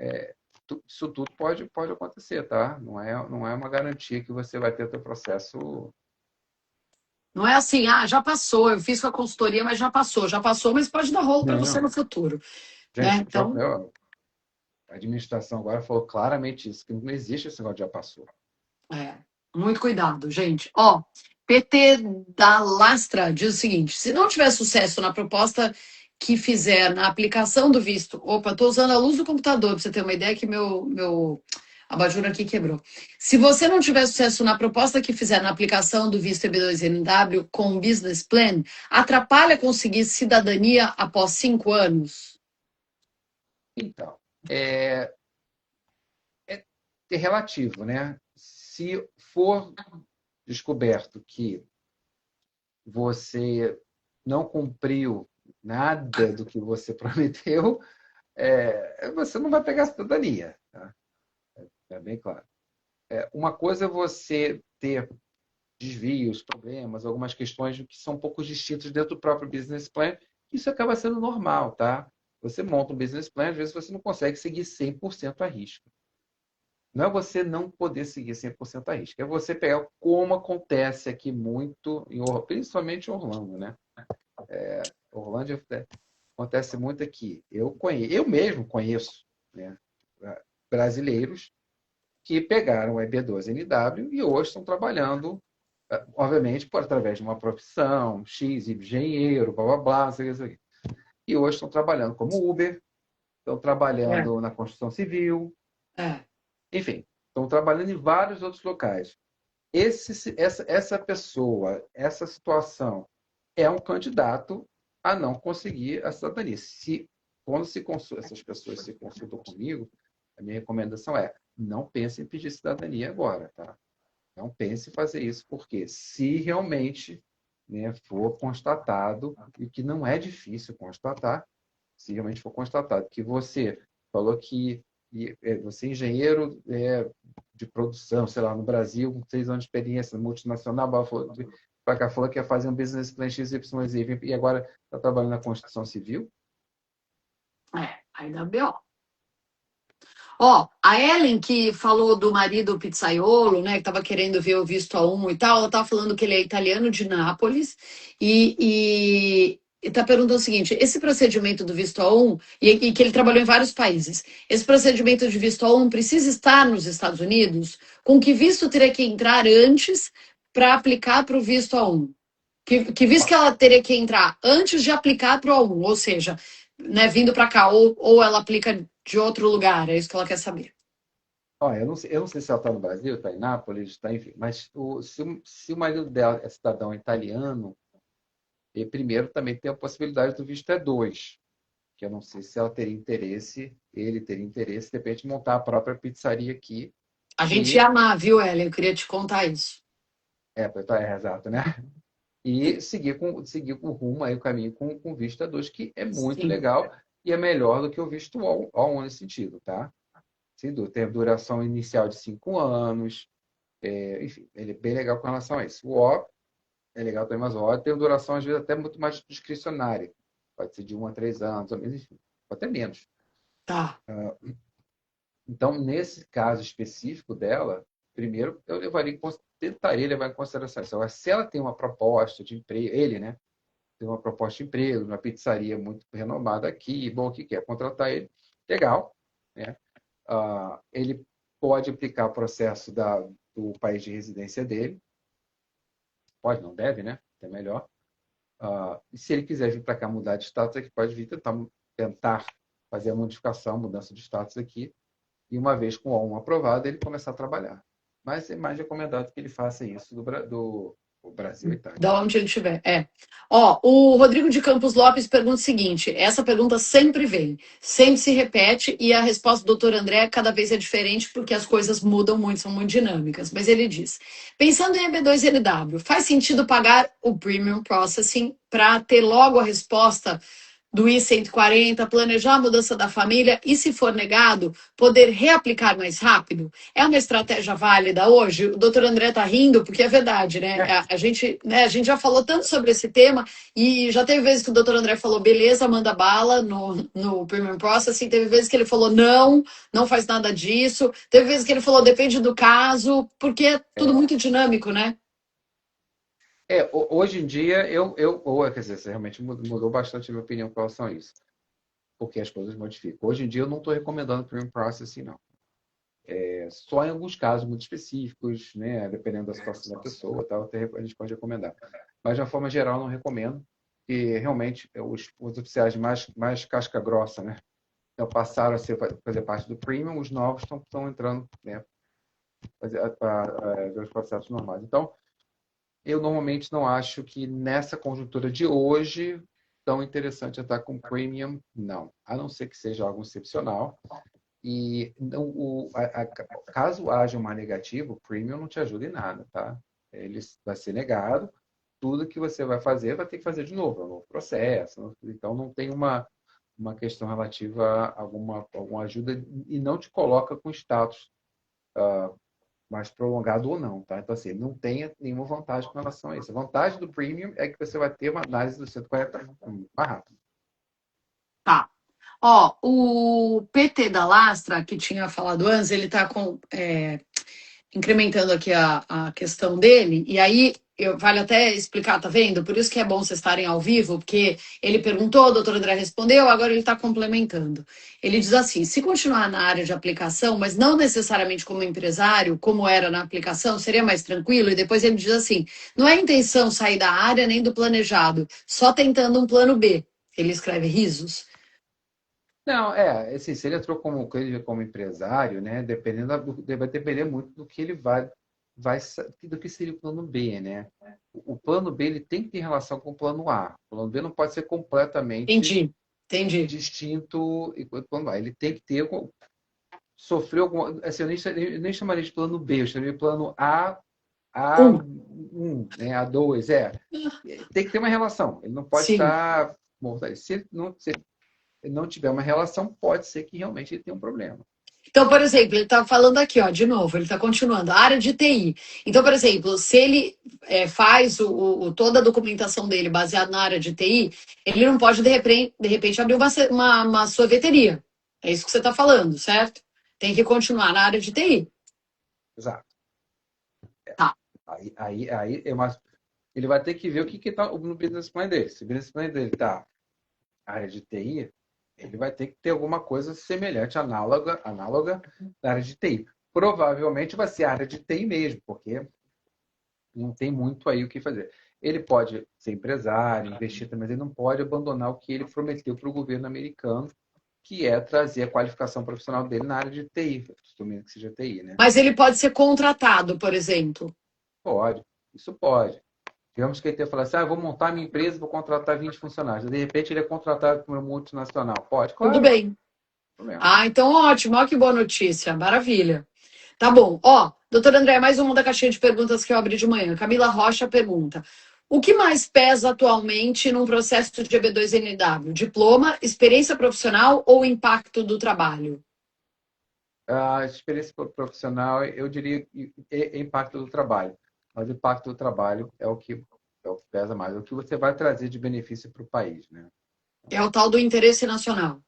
B: isso tudo pode acontecer, tá? Não é uma garantia que você vai ter o teu processo.
A: Não é assim, já passou, eu fiz com a consultoria, mas já passou, mas pode dar rolo para você no
B: Não.
A: futuro, né?
B: Gente,
A: Então,
B: a administração agora falou claramente isso, que não existe esse negócio de já passou.
A: muito cuidado, gente. Ó, PT da Lastra diz o seguinte: se não tiver sucesso na proposta que fizer na aplicação do visto, opa, estou usando a luz do computador para você ter uma ideia que meu abajur aqui quebrou. Se você não tiver sucesso na proposta que fizer na aplicação do visto EB2NW com business plan, atrapalha conseguir cidadania após 5 anos?
B: Então, é relativo, né? Se for descoberto que você não cumpriu nada do que você prometeu, você não vai pegar a cidadania. Tá? É bem claro. Uma coisa é você ter desvios, problemas, algumas questões que são um pouco distintas dentro do próprio business plan. Isso acaba sendo normal, tá? Você monta um business plan, às vezes você não consegue seguir 100% a risco. Não é você não poder seguir 100% a risco, é você pegar como acontece aqui muito, principalmente em Orlando, né? Orlando acontece muito aqui. Eu mesmo conheço, né, brasileiros que pegaram o EB2NW e hoje estão trabalhando, obviamente, através de uma profissão, X, engenheiro, blá, blá, blá, não sei o que. E hoje estão trabalhando como Uber, estão
A: É,
B: trabalhando na construção civil,
A: é.
B: enfim, estão trabalhando em vários outros locais. essa pessoa, essa situação, é um candidato a não conseguir a cidadania. Quando essas pessoas se consultam comigo, a minha recomendação é: não pense em pedir cidadania agora, tá? Não pense em fazer isso, porque se realmente, né, for constatado, e que não é difícil constatar, se realmente for constatado que você falou que você é engenheiro de produção, sei lá, no Brasil, com 6 anos de experiência, multinacional, para cá falou que ia fazer um business plan XYZ e agora está trabalhando na construção civil.
A: Aí dá B.O. Ó, a Ellen, que falou do marido pizzaiolo, né, que estava querendo ver o visto A1 e tal, ela estava falando que ele é italiano de Nápoles e está perguntando o seguinte: esse procedimento do visto A1, e que ele trabalhou em vários países, esse procedimento de visto A1 precisa estar nos Estados Unidos? Com que visto teria que entrar antes para aplicar para o visto A1? Que visto que ela teria que entrar antes de aplicar para o A1, ou seja, né, vindo para cá, ou ela aplica de outro lugar, é isso que ela quer saber.
B: Eu não sei se ela está no Brasil, está em Nápoles, está, enfim, mas se o marido dela é cidadão italiano, e primeiro também tem a possibilidade do visto E2, que eu não sei se ela teria interesse, ele teria interesse, de repente, montar a própria pizzaria aqui.
A: A gente
B: E
A: ia amar, viu, Ellen? Eu queria te contar isso.
B: exato, né? E seguir com rumo aí o caminho com visto E2, que é muito
A: Sim.
B: legal e é melhor do que o visto O1 nesse sentido, tá? Sem dúvida. Tem a duração inicial de 5 anos, enfim, ele é bem legal com relação a isso. O O é legal também, mas o O tem duração, às vezes, até muito mais discricionária. Pode ser de 1 a 3 anos, ou menos, enfim, ou até menos.
A: Tá.
B: Então, nesse caso específico dela, primeiro eu tentaria levar em consideração isso. Agora, se ela tem uma proposta de emprego, ele, né, tem uma proposta de emprego, uma pizzaria muito renomada aqui, bom, o que quer contratar ele, legal, né? Ele pode aplicar o processo do país de residência dele, pode, não deve, né? É melhor. E se ele quiser vir para cá mudar de status, ele pode vir tentar fazer a modificação, a mudança de status aqui, e uma vez com o A1 aprovado, ele começar a trabalhar. Mas é mais recomendado que ele faça isso do Brasil e Itália.
A: Da onde ele estiver. Ó, o Rodrigo de Campos Lopes pergunta o seguinte: essa pergunta sempre vem, sempre se repete, e a resposta do doutor André cada vez é diferente, porque as coisas mudam muito, são muito dinâmicas. Mas ele diz: pensando em EB2NW, faz sentido pagar o Premium Processing para ter logo a resposta do I-140, planejar a mudança da família e, se for negado, poder reaplicar mais rápido? É uma estratégia válida hoje? O doutor André está rindo, porque é verdade, né? A gente já falou tanto sobre esse tema e já teve vezes que o doutor André falou, beleza, manda bala no Premium Processing, teve vezes que ele falou, não, não faz nada disso, teve vezes que ele falou, depende do caso, porque é tudo muito dinâmico, né?
B: Hoje em dia, quer dizer, você realmente mudou bastante a minha opinião com relação a isso, porque as coisas modificam. Hoje em dia, eu não estou recomendando Premium Processing, não. Só em alguns casos muito específicos, né, dependendo da situação da pessoa, tal, a gente pode recomendar. Mas, de uma forma geral, não recomendo, e realmente os oficiais mais casca grossa, né, então, passaram a fazer parte do Premium, os novos estão entrando, né, fazer os processos normais. Então, eu normalmente não acho que nessa conjuntura de hoje tão interessante estar com Premium, não. A não ser que seja algo excepcional. E caso haja uma negativa, o Premium não te ajuda em nada, tá? Ele vai ser negado. Tudo que você vai fazer, vai ter que fazer de novo. É um novo processo. Então, não tem uma questão relativa a alguma ajuda e não te coloca com status mais prolongado ou não, tá? Então, assim, não tem nenhuma vantagem com relação a isso. A vantagem do Premium é que você vai ter uma análise do 140 mais rápido.
A: Tá. Ó, o PT da Lastra, que tinha falado antes, ele está incrementando aqui a questão dele, e aí vale até explicar, tá vendo? Por isso que é bom vocês estarem ao vivo, porque ele perguntou, o doutor André respondeu, agora ele está complementando. Ele diz assim: se continuar na área de aplicação, mas não necessariamente como empresário, como era na aplicação, seria mais tranquilo? E depois ele diz assim: não é intenção sair da área nem do planejado, só tentando um plano B. Ele escreve risos.
B: Não, assim, se ele entrou como empresário, né, vai depender muito do que ele vai do que seria o plano B, né? O plano B ele tem que ter relação com o plano A. O plano B não pode ser completamente
A: Entendi, entendi.
B: distinto enquanto plano A. Ele tem que ter sofreu alguma, assim, eu nem chamaria de plano B, eu chamaria de plano A, A1, né? A2, tem que ter uma relação. Ele não pode
A: Sim.
B: estar morto. Se ele não tiver uma relação, pode ser que realmente ele tenha um problema.
A: Então, por exemplo, ele está falando aqui, ó, de novo, ele está continuando, a área de TI. Então, por exemplo, se ele faz toda a documentação dele baseada na área de TI, ele não pode, de repente abrir uma sorveteria. É isso que você está falando, certo? Tem que continuar na área de TI.
B: Exato.
A: Tá.
B: Aí ele vai ter que ver o que está no business plan dele. Se o business plan dele está área de TI, ele vai ter que ter alguma coisa semelhante, análoga da área de TI. Provavelmente vai ser a área de TI mesmo, porque não tem muito aí o que fazer. Ele pode ser empresário, investir também, mas ele não pode abandonar o que ele prometeu para o governo americano, que é trazer a qualificação profissional dele na área de TI, assumindo que seja TI, né?
A: Mas ele pode ser contratado, por exemplo.
B: Pode, isso pode. Digamos que ele tenha falado assim, vou montar minha empresa, vou contratar 20 funcionários. De repente ele é contratado por uma multinacional. Pode?
A: Tudo
B: Claro.
A: bem.
B: Não tem problema.
A: Ah, então ótimo, ó que boa notícia, maravilha. Tá bom, ó, doutor André, mais uma da caixinha de perguntas que eu abri de manhã. Camila Rocha pergunta: o que mais pesa atualmente num processo de EB2NW? Diploma, experiência profissional ou impacto do trabalho?
B: A experiência profissional, eu diria, é impacto do trabalho. Mas o impacto do trabalho é o que pesa mais. É o que você vai trazer de benefício para o país, né?
A: É o tal do interesse nacional.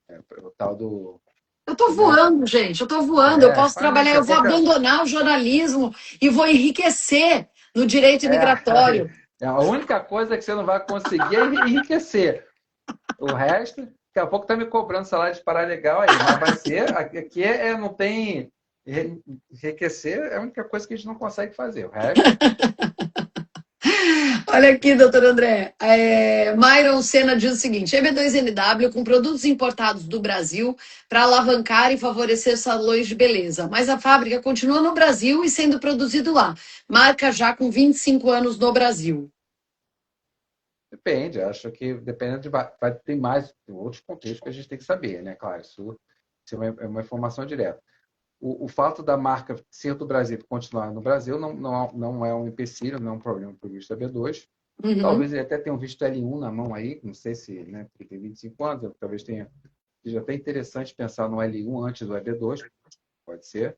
B: É o tal do,
A: Eu tô
B: né?
A: voando, gente, eu tô voando, eu posso trabalhar,
B: Daqui a
A: eu vou
B: pouco
A: abandonar o jornalismo e vou enriquecer no direito
B: é,
A: imigratório.
B: a única coisa que você não vai conseguir é enriquecer. O resto, daqui a pouco tá me cobrando salário de parar legal aí, mas vai ser, aqui não tem enriquecer, é a única coisa que a gente não consegue fazer. O resto,
A: Olha aqui, doutor André. Myron Senna diz o seguinte: EB2NW com produtos importados do Brasil para alavancar e favorecer salões de beleza. Mas a fábrica continua no Brasil e sendo produzido lá. Marca já com 25 anos no Brasil.
B: depende, acho que dependendo vai ter mais outros contextos que a gente tem que saber, né? Claro, isso é uma informação direta. O fato da marca ser do Brasil e continuar no Brasil não é um empecilho, não é um problema para o visto B2.
A: Uhum.
B: Talvez ele até tenha um visto L1 na mão aí, não sei se, né, porque tem 25 anos, talvez seja até interessante pensar no L1 antes do EB2, pode ser.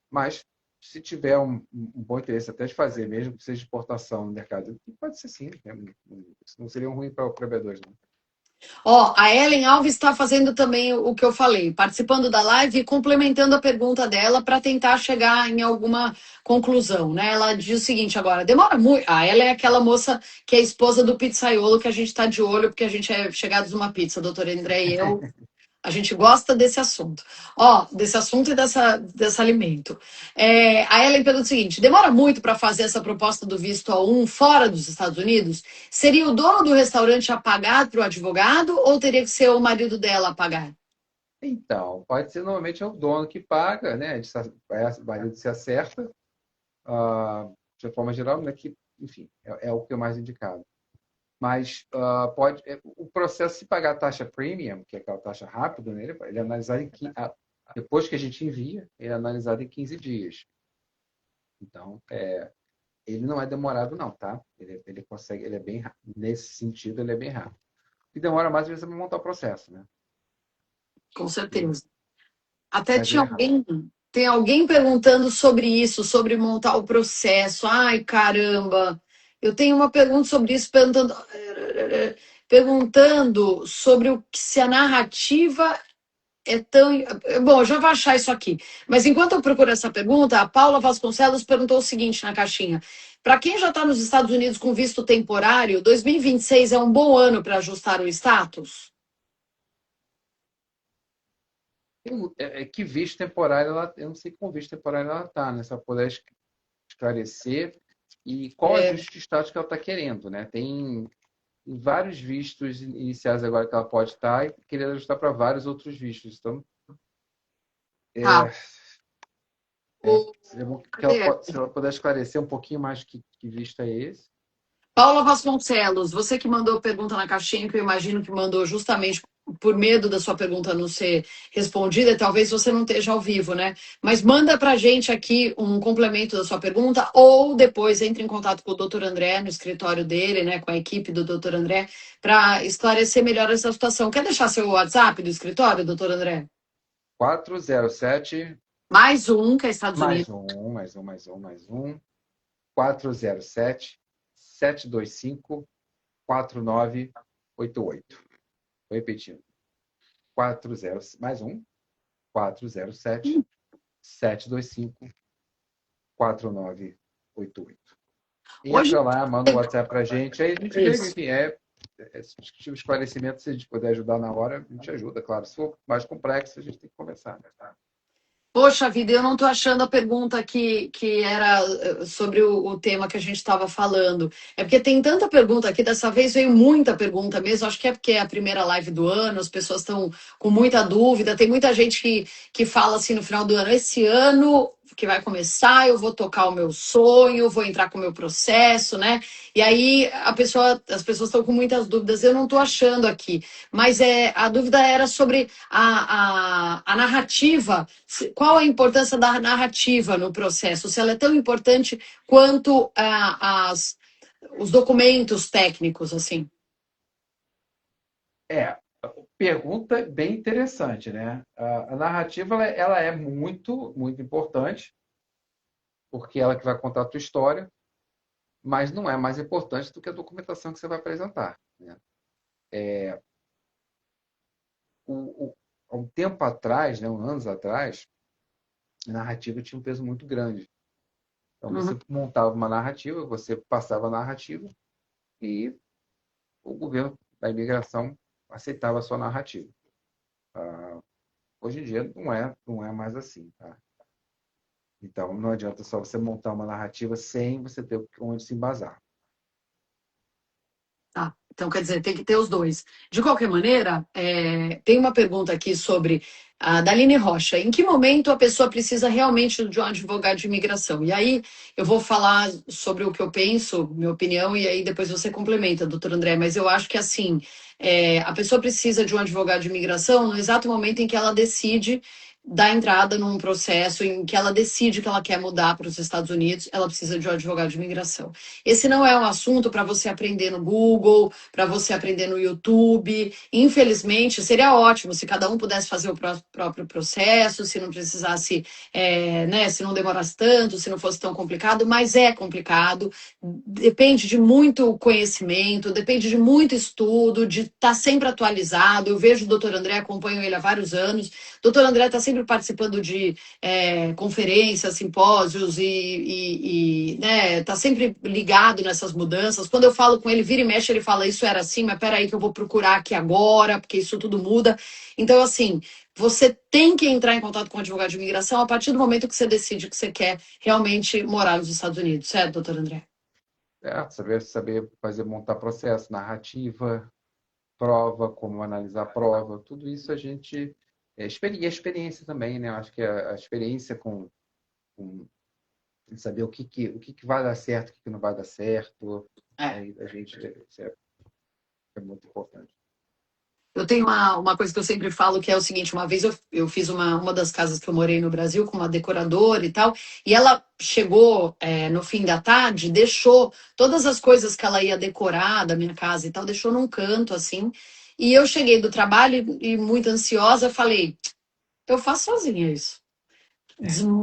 B: Mas se tiver um bom interesse até de fazer, mesmo que seja exportação no mercado, pode ser sim, né? Isso não seria um ruim para o EB2, não.
A: Ó, a Ellen Alves está fazendo também o que eu falei, participando da live e complementando a pergunta dela para tentar chegar em alguma conclusão, né? Ela diz o seguinte agora: demora muito. Ah, ela é aquela moça que é esposa do pizzaiolo que a gente está de olho porque a gente é chegados numa pizza, doutor André e eu. A gente gosta desse assunto. Ó, desse assunto e desse alimento. A Ellen pergunta o seguinte: demora muito para fazer essa proposta do visto A1 fora dos Estados Unidos? Seria o dono do restaurante a pagar para o advogado ou teria que ser o marido dela a pagar?
B: Então, pode ser normalmente é o dono que paga, né? O marido se acerta, de forma geral, né? Que, enfim, é o que é mais indicado. Mas o processo, se pagar a taxa premium, que é aquela taxa rápida, né, ele é analisado depois que a gente envia, ele é analisado em 15 dias. Então, ele não é demorado não, tá? Ele consegue, ele é bem rápido. Nesse sentido, ele é bem rápido. E demora mais vezes para montar o processo, né?
A: Com
B: E-
A: certeza. Até
B: mas
A: tinha
B: ele é rápido.
A: alguém perguntando sobre isso, sobre montar o processo. Ai, caramba. Eu tenho uma pergunta sobre isso, perguntando sobre se a narrativa é tão. Bom, eu já vou achar isso aqui. Mas enquanto eu procuro essa pergunta, a Paula Vasconcelos perguntou o seguinte na caixinha: para quem já está nos Estados Unidos com visto temporário, 2026 é um bom ano para ajustar o status?
B: Que visto temporário eu não sei que com visto temporário ela está, né? Se ela puder esclarecer e qual
A: É,
B: ajuste de status que ela está querendo, né? Tem vários vistos iniciais agora que ela pode estar e querer ajustar para vários outros vistos. Então,
A: Tá. O, Cadê?
B: Se ela puder esclarecer um pouquinho mais que visto é esse.
A: Paula Vasconcelos, você que mandou pergunta na caixinha, que eu imagino que mandou justamente por medo da sua pergunta não ser respondida, e talvez você não esteja ao vivo, né? Mas manda pra gente aqui um complemento da sua pergunta, ou depois entre em contato com o doutor André, no escritório dele, né, com a equipe do doutor André, para esclarecer melhor essa situação. Quer deixar seu WhatsApp do escritório, doutor André?
B: 407,
A: Mais um, que é Estados
B: mais
A: Unidos.
B: um, mais um, mais um, mais um. 407 725 4988. Vou repetindo. 40, mais um. 407 725 4988.
A: Hoje
B: Entra lá, manda um WhatsApp pra gente, aí a gente vê,
A: isso.
B: enfim, esse tipo de esclarecimento, se a gente puder ajudar na hora, a gente ajuda, claro. Se for mais complexo, a gente tem que conversar, né? Tá?
A: Poxa vida, eu não estou achando a pergunta que era sobre o tema que a gente estava falando. É porque tem tanta pergunta aqui, dessa vez veio muita pergunta mesmo. Acho que é porque é a primeira live do ano, as pessoas estão com muita dúvida. Tem muita gente que fala assim no final do ano: esse ano que vai começar, eu vou tocar o meu sonho, vou entrar com o meu processo, né? E aí as pessoas estão com muitas dúvidas. Eu não estou achando aqui, mas a dúvida era sobre a narrativa. Qual a importância da narrativa no processo? Se ela é tão importante quanto os documentos técnicos, assim.
B: É, pergunta bem interessante, né? A narrativa ela é muito, muito importante, porque ela que vai contar a tua história, mas não é mais importante do que a documentação que você vai apresentar, né? Há um tempo atrás, né, anos atrás, a narrativa tinha um peso muito grande. Então
A: Uhum.
B: você montava uma narrativa, você passava a narrativa e o governo da imigração aceitava a sua narrativa. Hoje em dia não é mais assim, tá? Então não adianta só você montar uma narrativa sem você ter onde se embasar.
A: Tá. Então, quer dizer, tem que ter os dois. De qualquer maneira, tem uma pergunta aqui sobre a Daline Rocha. Em que momento a pessoa precisa realmente de um advogado de imigração? E aí eu vou falar sobre o que eu penso, minha opinião, e aí depois você complementa, doutor André. Mas eu acho que assim, a pessoa precisa de um advogado de imigração no exato momento em que ela decide dar entrada num processo em que ela decide que ela quer mudar para os Estados Unidos, ela precisa de um advogado de imigração. Esse não é um assunto para você aprender no Google, para você aprender no YouTube. Infelizmente, seria ótimo se cada um pudesse fazer o próprio processo, se não precisasse, né, se não demorasse tanto, se não fosse tão complicado, mas é complicado. Depende de muito conhecimento, depende de muito estudo, de estar sempre atualizado. Eu vejo o doutor André, acompanho ele há vários anos. O doutor André está sempre participando de conferências, simpósios e né, tá sempre ligado nessas mudanças. Quando eu falo com ele, vira e mexe, ele fala, isso era assim, mas peraí que eu vou procurar aqui agora, porque isso tudo muda. Então, assim, você tem que entrar em contato com o advogado de imigração a partir do momento que você decide que você quer realmente morar nos Estados Unidos, certo, doutor André?
B: Saber fazer, montar processo, narrativa, prova, como analisar a prova, tudo isso a gente. E a experiência também, né? Eu acho que a experiência com saber o que vai dar certo, o que não vai dar certo,
A: É.
B: aí a gente. Isso é muito importante.
A: Eu tenho uma coisa que eu sempre falo que é o seguinte: uma vez eu fiz uma das casas que eu morei no Brasil com uma decoradora e tal, e ela chegou no fim da tarde, deixou todas as coisas que ela ia decorar da minha casa e tal, deixou num canto assim. E eu cheguei do trabalho e muito ansiosa, falei, eu faço sozinha isso.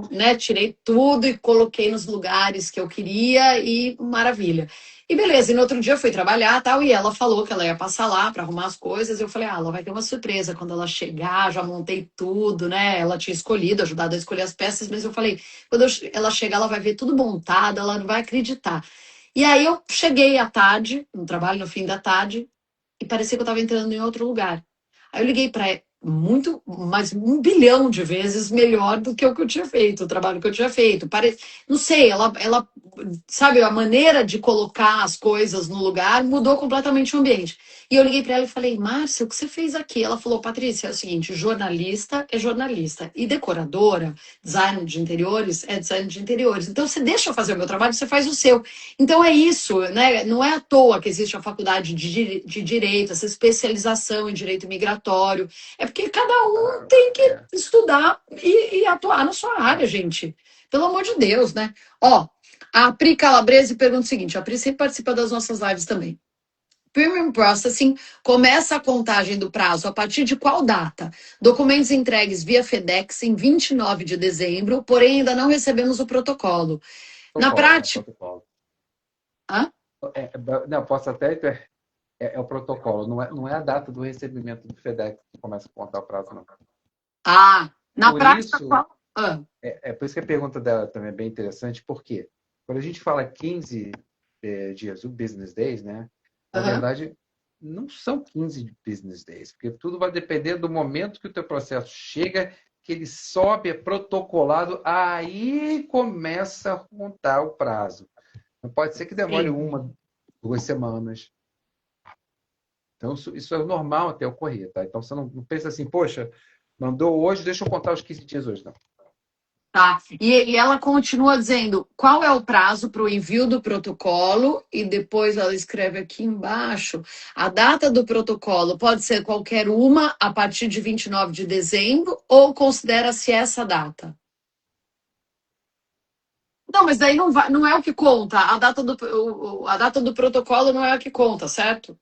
A: Né, tirei tudo e coloquei nos lugares que eu queria e maravilha. E beleza, e no outro dia eu fui trabalhar tal, e ela falou que ela ia passar lá para arrumar as coisas. E eu falei, ela vai ter uma surpresa quando ela chegar, já montei tudo, né? Ela tinha escolhido, ajudado a escolher as peças, mas eu falei, quando ela chegar, ela vai ver tudo montado, ela não vai acreditar. E aí eu cheguei à tarde, no trabalho, no fim da tarde, e parecia que eu estava entrando em outro lugar. Aí eu liguei para muito, mas 1 bilhão de vezes melhor do que o que eu tinha feito, o trabalho que eu tinha feito. Não sei, ela, sabe, a maneira de colocar as coisas no lugar mudou completamente o ambiente. E eu liguei para ela e falei, Márcia, o que você fez aqui? Ela falou, Patrícia, é o seguinte, jornalista é jornalista e decoradora, design de interiores é design de interiores. Então você deixa eu fazer o meu trabalho, você faz o seu. Então é isso, né? Não é à toa que existe a faculdade de direito, essa especialização em direito migratório. É porque cada um
B: Claro.
A: tem que
B: É.
A: estudar e atuar na sua área, gente. Pelo amor de Deus, né? Ó, a Pri Calabrese pergunta o seguinte: a Pri sempre participa das nossas lives também. Premium Processing começa a contagem do prazo a partir de qual data? Documentos entregues via FedEx em 29 de dezembro, porém ainda não recebemos o protocolo. Na
B: Protocolo, é
A: prática.
B: protocolo.
A: Hã?
B: Não, posso até. É o protocolo, não é a data do recebimento do FedEx que começa a contar o prazo, não.
A: Ah, na
B: Por
A: prática,
B: isso,
A: qual? Ah,
B: por isso que a pergunta dela também é bem interessante, porque quando a gente fala 15 dias, o business days, né? Na
A: aham.
B: verdade, não são 15 business days, porque tudo vai depender do momento que o teu processo chega, que ele sobe, é protocolado, aí começa a contar o prazo. Não pode ser que demore
A: Sim.
B: 1, 2 semanas. Então, isso é normal até ocorrer, tá? Então, você não pensa assim, poxa, mandou hoje, deixa eu contar os 15 dias hoje, não.
A: Tá. E ela continua dizendo qual é o prazo para o envio do protocolo, e depois ela escreve aqui embaixo: a data do protocolo pode ser qualquer uma a partir de 29 de dezembro, ou considera-se essa data? Não, mas daí não, vai, não é o que conta. A data do protocolo não é o que conta, certo?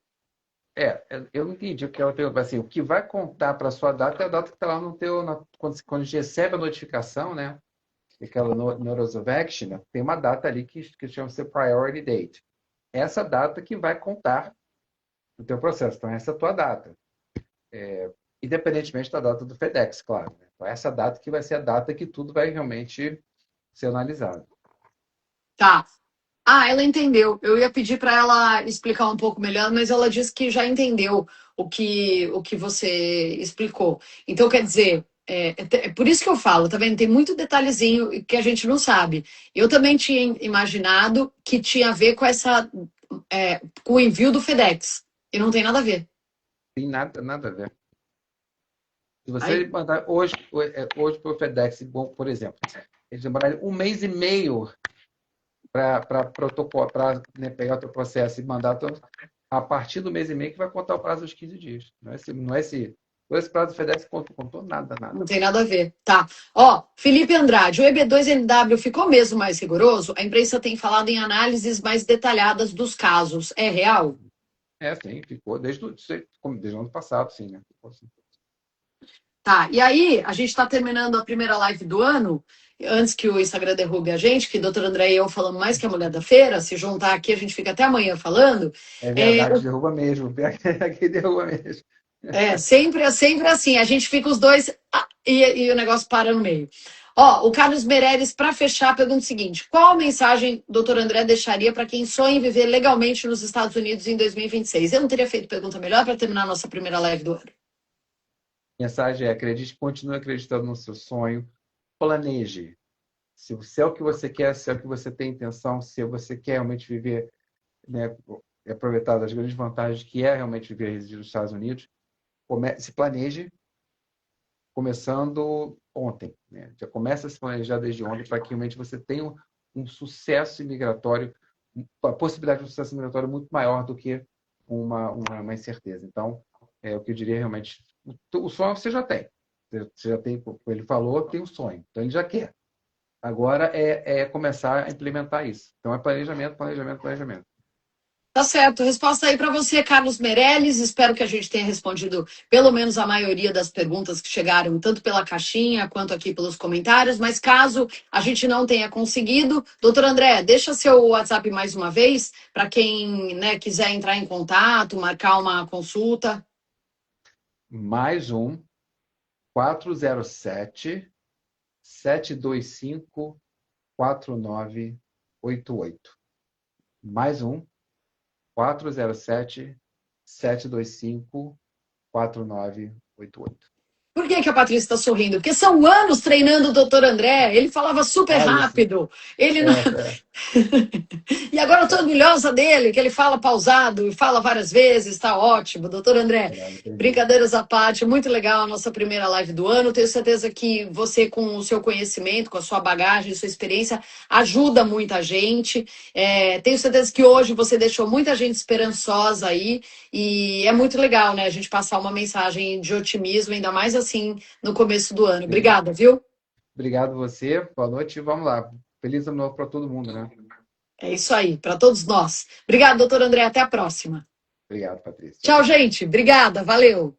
B: Eu não entendi o que ela perguntou. Assim, o que vai contar para a sua data é a data que está lá no teu. Quando a gente recebe a notificação, né? Aquela Notice of Action, né, tem uma data ali que chama-se Priority Date. Essa data que vai contar no teu processo. Então, essa é a tua data. Independentemente da data do FedEx, claro. Né? Então, essa data que vai ser a data que tudo vai realmente ser analisado.
A: Tá. Ah, ela entendeu. Eu ia pedir para ela explicar um pouco melhor, mas ela disse que já entendeu o que você explicou. Então, quer dizer, é por isso que eu falo, tá vendo? Tem muito detalhezinho que a gente não sabe. Eu também tinha imaginado que tinha a ver com com o envio do FedEx. E não tem nada a ver.
B: Tem nada a ver. Se você
A: Aí,
B: mandar hoje para o FedEx, bom, por exemplo, eles demoraram 1 mês e meio para protocolo, para pegar o teu processo e mandar a partir do mês e meio que vai contar o prazo dos 15 dias. Esse prazo do FedEx contou nada,
A: não
B: nada.
A: tem nada a ver. Tá. Ó, Felipe Andrade, o EB2NW ficou mesmo mais rigoroso? A imprensa tem falado em análises mais detalhadas dos casos. É real?
B: Sim, ficou desde o ano passado, sim, né? Ficou assim.
A: Tá, e aí, a gente está terminando a primeira live do ano, antes que o Instagram derrube a gente, que o doutor André e eu falamos mais que a mulher da feira, se juntar aqui a gente fica até amanhã falando.
B: É
A: É,
B: verdade, derruba mesmo. Aqui derruba mesmo.
A: sempre assim, a gente fica os dois e o negócio para no meio. Ó, o Carlos Meirelles, para fechar, pergunta o seguinte: qual mensagem o doutor André deixaria para quem sonha em viver legalmente nos Estados Unidos em 2026? Eu não teria feito pergunta melhor para terminar a nossa primeira live do ano.
B: Mensagem acredite, continue acreditando no seu sonho, planeje. Se é o que você quer, se é o que você tem intenção, se você quer realmente viver, né, aproveitar das grandes vantagens que é realmente viver e residir nos Estados Unidos, se planeje começando ontem. Né? Já começa a se planejar desde ontem para que realmente você tenha um sucesso imigratório, a possibilidade de um sucesso imigratório muito maior do que uma incerteza. Então, é o que eu diria realmente. O sonho você já tem. Você já tem, como ele falou, tem um sonho. Então, ele já quer. Agora é começar a implementar isso. Então, é planejamento, planejamento, planejamento.
A: Tá certo. Resposta aí para você, Carlos Meirelles. Espero que a gente tenha respondido pelo menos a maioria das perguntas que chegaram, tanto pela caixinha quanto aqui pelos comentários. Mas caso a gente não tenha conseguido, doutor André, deixa seu WhatsApp mais uma vez para quem, né, quiser entrar em contato, marcar uma consulta.
B: Mais um 407-725-4988. Mais um 407-725-4988.
A: Por que que a Patrícia está sorrindo? Porque são anos treinando o doutor André. Ele falava super
B: Ah, isso.
A: rápido. Ele não...
B: É,
A: E agora eu estou orgulhosa dele, que ele fala pausado e fala várias vezes. Está ótimo, doutor André.
B: entendi.
A: Brincadeiras à parte, muito legal a nossa primeira live do ano. Tenho certeza que você, com o seu conhecimento, com a sua bagagem, sua experiência, ajuda muita gente. Tenho certeza que hoje você deixou muita gente esperançosa aí. E é muito legal, né? A gente passar uma mensagem de otimismo, ainda mais assim no começo do ano.
B: Sim.
A: Obrigada, viu?
B: Obrigado você, boa noite e vamos lá. Feliz ano novo para todo mundo, né?
A: É isso aí, para todos nós. Obrigada, doutor André. Até a próxima.
B: Obrigado, Patrícia. Tchau,
A: Tchau,
B: tchau.
A: gente. Obrigada. Valeu.